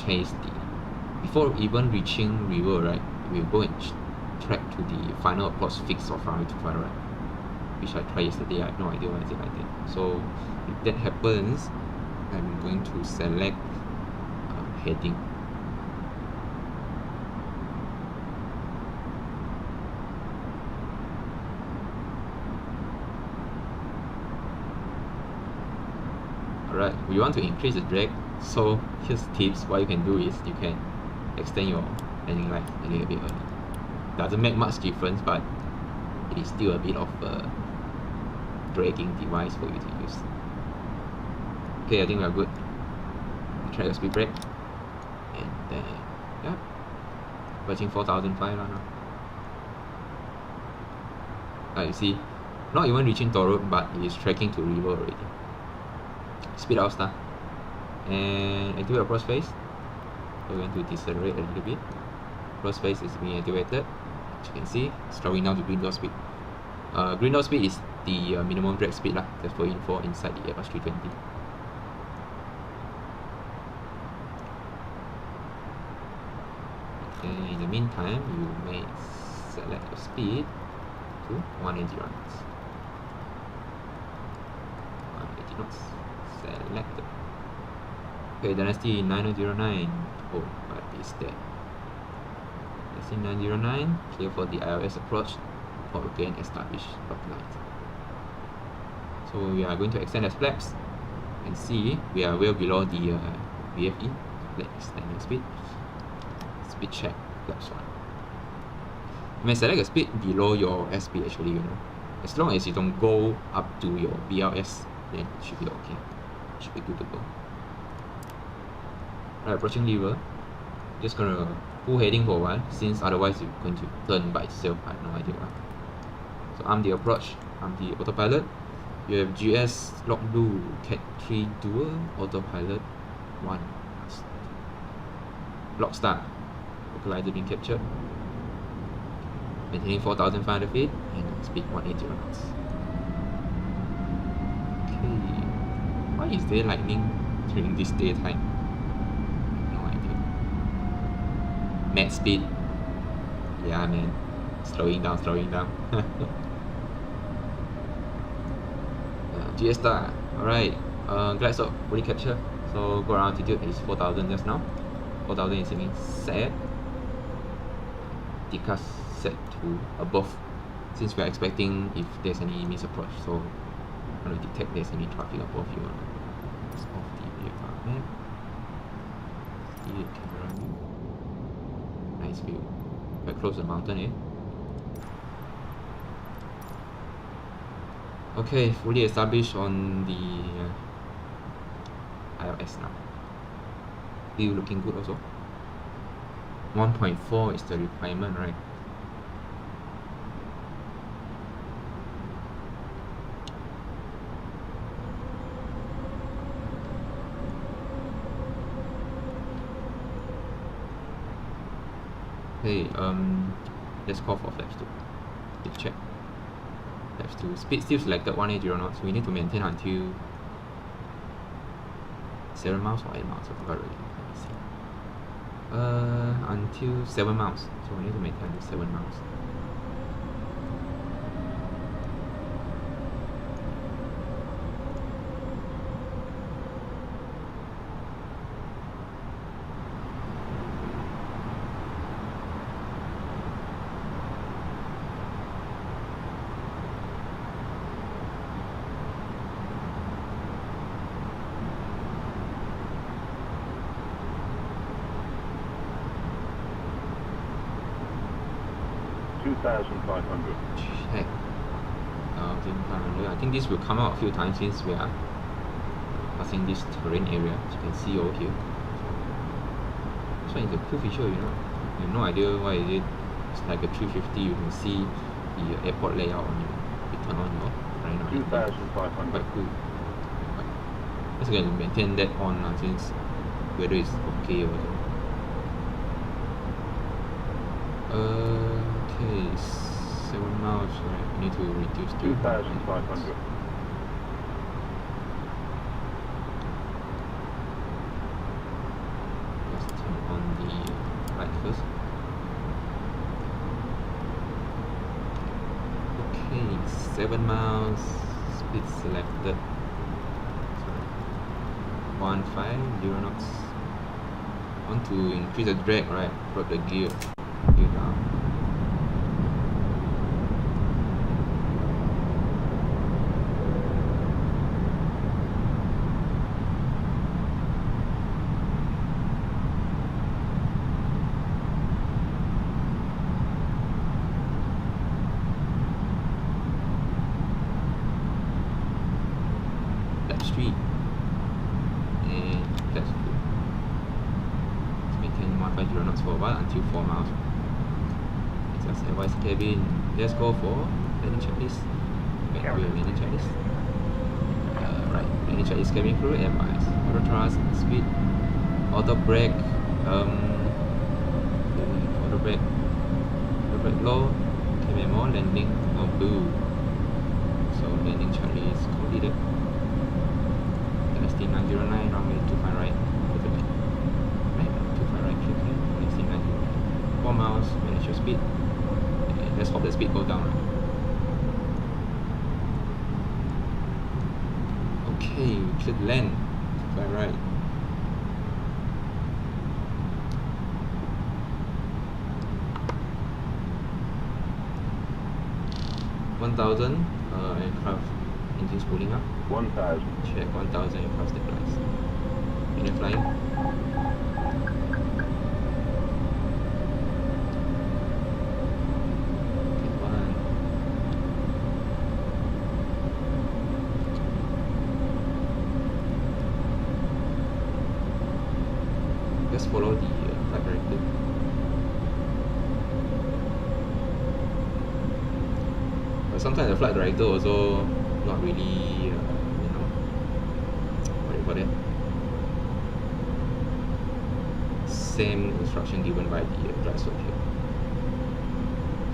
Speaker 1: chase the, before even reaching river, right, we'll go and track to the final approach fix of runway 25, right, which I tried yesterday. I have no idea why is it like that. So if that happens, I'm going to select heading. Alright, we want to increase the drag, so here's tips. What you can do is you can extend your landing light a little bit early. Doesn't make much difference, but it is still a bit of a dragging device for you to use. Okay, I think we are good. Try your speed brake, and then yeah, watching 4,500 now. You see, not even reaching toll road, but it is tracking to river already. Speed out start, and activate approach phase. So we're going to decelerate a little bit. Approach phase is being activated. As you can see, it's drawing down to green dot speed. Green dot speed is the minimum drag speed lah. That's for info inside the Airbus 320. Okay, in the meantime, you may select your speed to 180 knots. 180 knots. Selected. Okay, Dynasty 9009. Oh, what is that? Dynasty 909. Clear for the ILS approach. Port again, establish dot light. So we are going to extend the flaps and see we are well below the VFE. Let's extend the speed. Speed check, flaps 1. You may select a speed below your SP actually, as long as you don't go up to your BLS, then it should be okay. Should be good to go. Right, approaching lever. Just gonna pull heading for a while, since otherwise you're going to turn by itself. I have no idea why. So arm the approach, arm the autopilot. You have GS Lock Blue Cat 3 Dual Autopilot 1. Lock start. Localizer being captured. Maintaining 4,500 feet and speed 180 knots. Okay. Why is there lightning during this daytime? No idea. Max speed Yeah, man. Slowing down, slowing down. GS star. Alright. Glide slope fully capture. So go around altitude is 4,000 just now. 4,000 is means set. Decast set to above. Since we are expecting if there's any misapproach. So I'm going to detect there's any traffic above you. It's off the VFR map. See it, camera. Nice view. Quite close to the mountain, eh? Okay, fully established on the iOS now. View looking good also. 1.4 is the requirement, right? Okay, let's call for flaps 2. Let's check. Flaps 2. Speed still selected 180 knots. So we need to maintain until 7 miles or 8 miles. I forgot already. Let me see. Until 7 miles. So we need to maintain until 7 miles.
Speaker 2: $2,500.
Speaker 1: Check. 1,500. I think this will come out a few times since we are passing this terrain area. As you can see over here. This one is a cool feature, you know. You have no idea why is it. It's like a 350. You can see the airport layout on your. You turn on your right now.
Speaker 2: 2,500.
Speaker 1: Quite cool. Just going to maintain that on since weather is okay or whatever. Okay, 7 miles, right? We need to reduce to
Speaker 2: 2,500.
Speaker 1: Let's turn on the light first. Okay, 7 miles, speed selected. 150 knots. Want to increase the drag, right? Drop the gear down. Left street. And that's good. Let's maintain 150 knots for a while until 4 miles. Just advise cabin. Let's go for landing checklist. Wait, we have landing checklist. Right, landing checklist cabin crew, advise. Auto thrust, speed, auto brake, auto brake low, KMO, landing, no blue. So landing checklist completed. LST 909, runway 25 right, perfect. Right, 25 right, click here, LST 909. 4 miles, manage your speed. Let's hope the speed goes down. Okay, we should land. By right. $1,000 aircraft engines pulling up.
Speaker 2: 1,000.
Speaker 1: Check 1,000 aircraft stabilized. Unit flying. Just follow the flight directive. But sometimes the flight director also not really, what do you call it? Same instruction given by the glide slope here.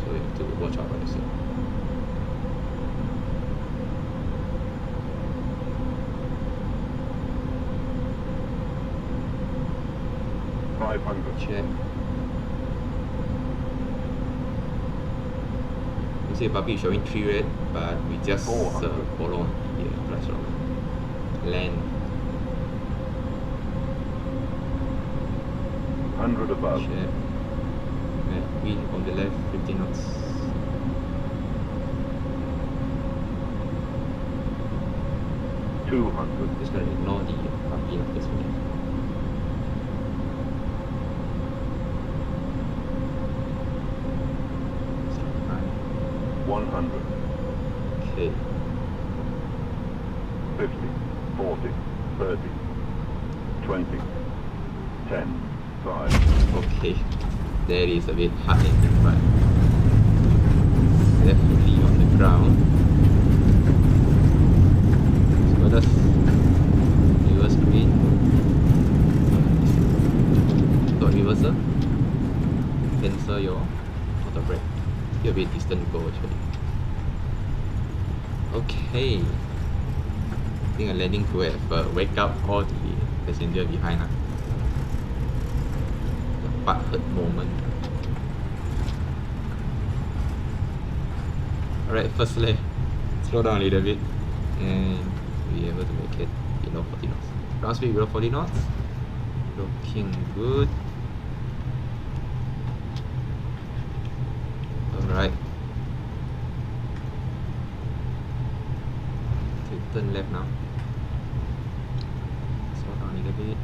Speaker 1: So you have to watch out for yourself.
Speaker 2: $500.
Speaker 1: Check. see the puppy is showing 3 red, but we just follow here, clutch lock. Land.
Speaker 2: 100 above.
Speaker 1: Check. Wind on the left, 50 knots. Just gonna ignore the puppy of this minute. Right.
Speaker 2: 100.
Speaker 1: Okay.
Speaker 2: 50, 40, 30, 20, 10, 5.
Speaker 1: Okay. That is a bit hard ending, but definitely on the ground. So let us reverse green. Got reverser. Cancel your auto brake. You're a bit distant to go actually. Okay. I think a landing to have wake up all the passenger behind. The butt hurt moment. Alright, first left. Slow down a little bit and be able to make it below 40 knots. Ground speed below 40 knots. Looking good. Alright. Okay, turn left now. Slow down a little bit.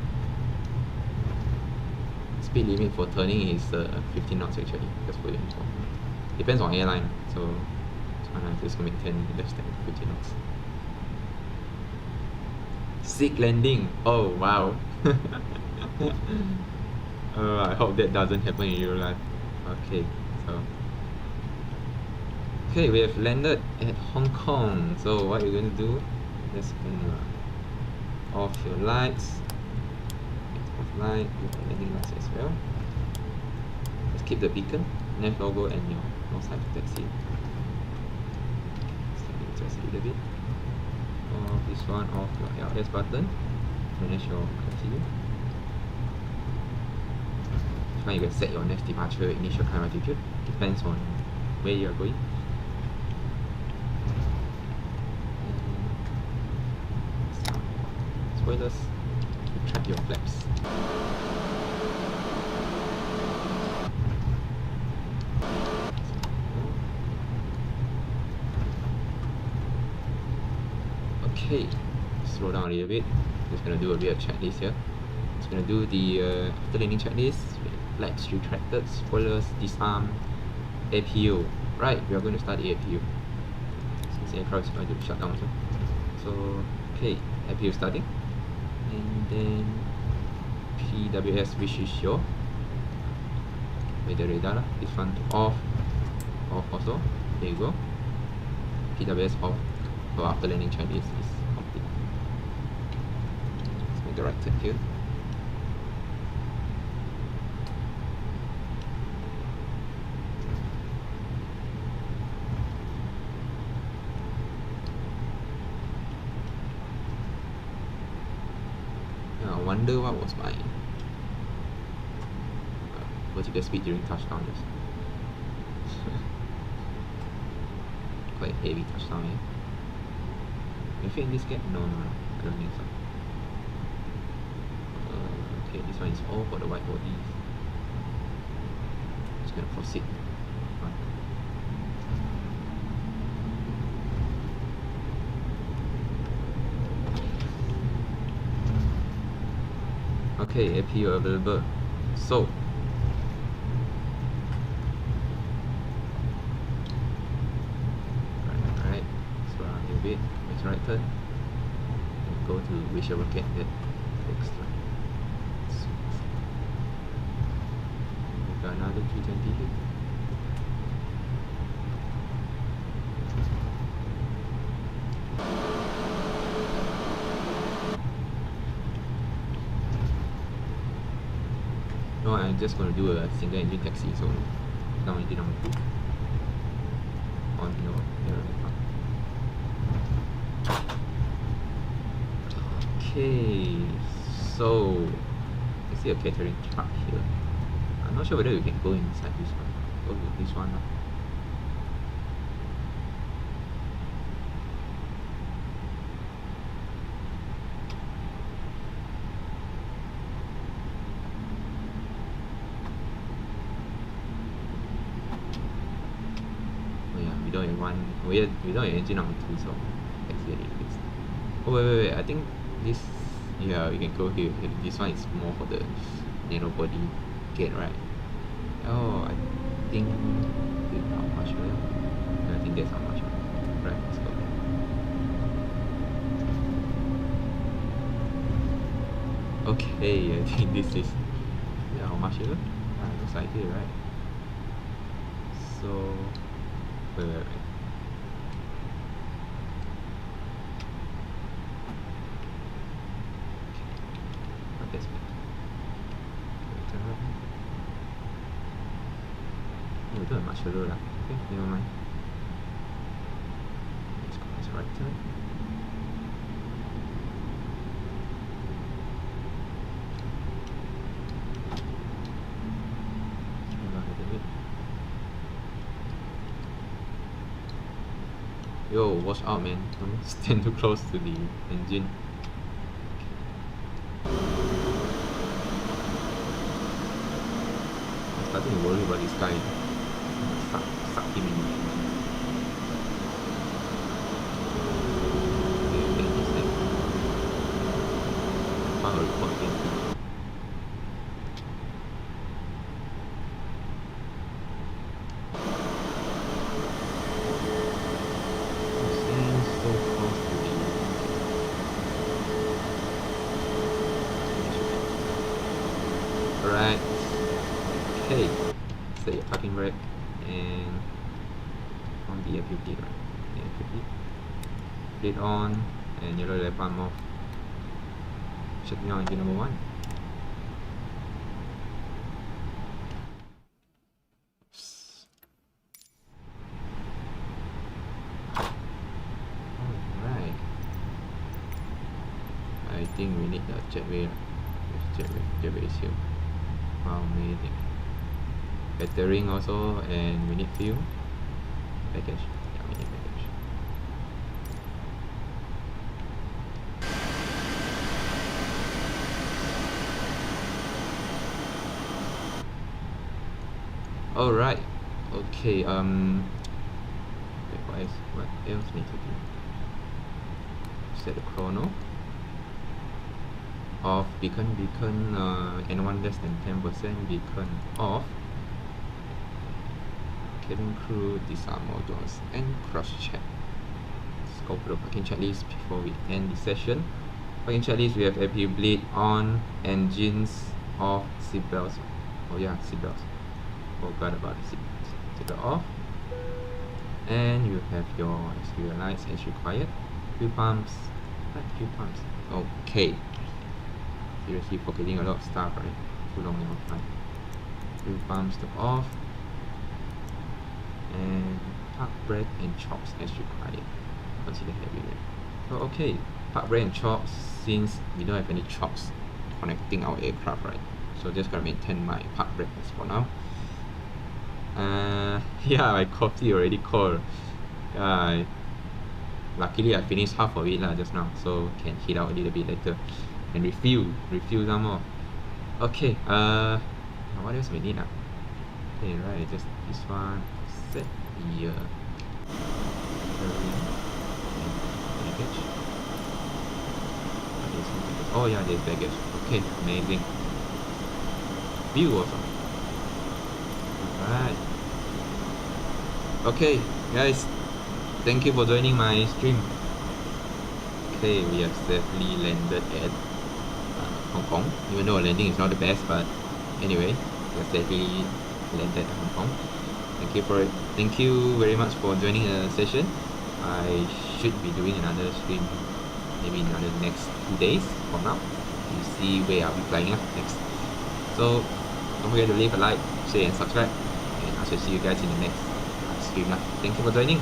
Speaker 1: Speed limit for turning is 15 knots actually. Just for your info. Depends on airline. So I'm just gonna make 10 less than 15 knots. Sick landing. Oh wow. I hope that doesn't happen in real life. Okay, so we have landed at Hong Kong. So what you're going to do? Just gonna off your lights. Off light. Your landing lights as well. Just keep the beacon, nav logo, and your north side taxi. Just a little bit. Off this one, off your LS button. Manage your continue. Now you can set your next departure initial climb altitude. Depends on where you are going. Spoilers. Retract your flaps. Okay, slow down a little bit. Just gonna do a bit of checklist here. Just gonna do the after landing checklist. Flaps retracted, spoilers, disarm, APU. Right, we are going to start the APU since the aircraft is going to shut down. So okay, APU starting, and then PWS, which is your weather radar. This one to off also. There you go. PWS off. So after landing checklist is complete. Let's make the right turn here. I wonder what was my vertical speed during touchdown. Just quite heavy touchdown here. You fit in this gap? No, I don't think so. Okay, this one is all for the white bodies. Just gonna proceed. Okay, APU available. So right, slow down a little bit. Right turn and go to whichever gate that looks like. We've got another 320 here. No, I'm just going to do a single engine taxi, so now engine number 2 on your Okay, so I see a catering truck here. I'm not sure whether we can go inside this one. Go with this one now. don't have one. We don't have engine number 2, so exit it. Oh wait, I think this, yeah, we can go here. This one is more for the narrow body gate, right? Oh, I think how much? I think that's how much. Right, let's go. Okay, I think this is, yeah, how much is it? Looks like here, right? So wait. What is it? Oh, we don't have much below lah. Okay, never mind. Let's go this right turn. Yo, watch out, man. Don't stand too close to the engine. I'm starting to worry about this guy. Suck him in. Okay, he's there. I'll report again. Alright, okay, set your parking brake and on the FUP, right? The FUP, plate on and yellow left arm off. Checking out engine number 1. Alright, I think we need the jetway. Jetway is here. Wow, amazing. Battering also, and we need fuel. Package. Yeah, we need package. Alright. Okay, wait, what else need to do? Set the chrono. Off, beacon, N1 less than 10%, beacon off. Cabin crew, disarm all doors and cross check. Let's go for the parking checklist before we end the session. Parking checklist, we have APU bleed on, engines off, seatbelts. Oh yeah, seatbelts. Forgot about the seatbelts. Seatbelt off. And you have your exterior lights as required. Fuel pumps. Right, fuel pumps. Okay. Seriously forgetting a lot of stuff, right? Too long enough time. Fuel pumps to off. And park brake and chocks as required. Consider heavy rain. So okay, park brake and chocks, since we don't have any chocks connecting our aircraft, right? So just gotta maintain my park brake as for now. Yeah, my coffee already cold. Luckily I finished half of it just now, so can heat out a little bit later and refill some more. Okay, what else we need now? Okay, right, just this one. Set the baggage. Oh yeah, there's baggage. Okay, amazing. View also. Alright. Okay, guys, thank you for joining my stream. Okay, we have safely landed at Hong Kong, even though landing is not the best, but anyway, we have safely landed at Hong Kong. Thank you very much for joining the session. I should be doing another stream maybe in the next 2 days from now. You see where I'll be flying next. So don't forget to leave a like, share and subscribe, and I shall see you guys in the next stream. Thank you for joining.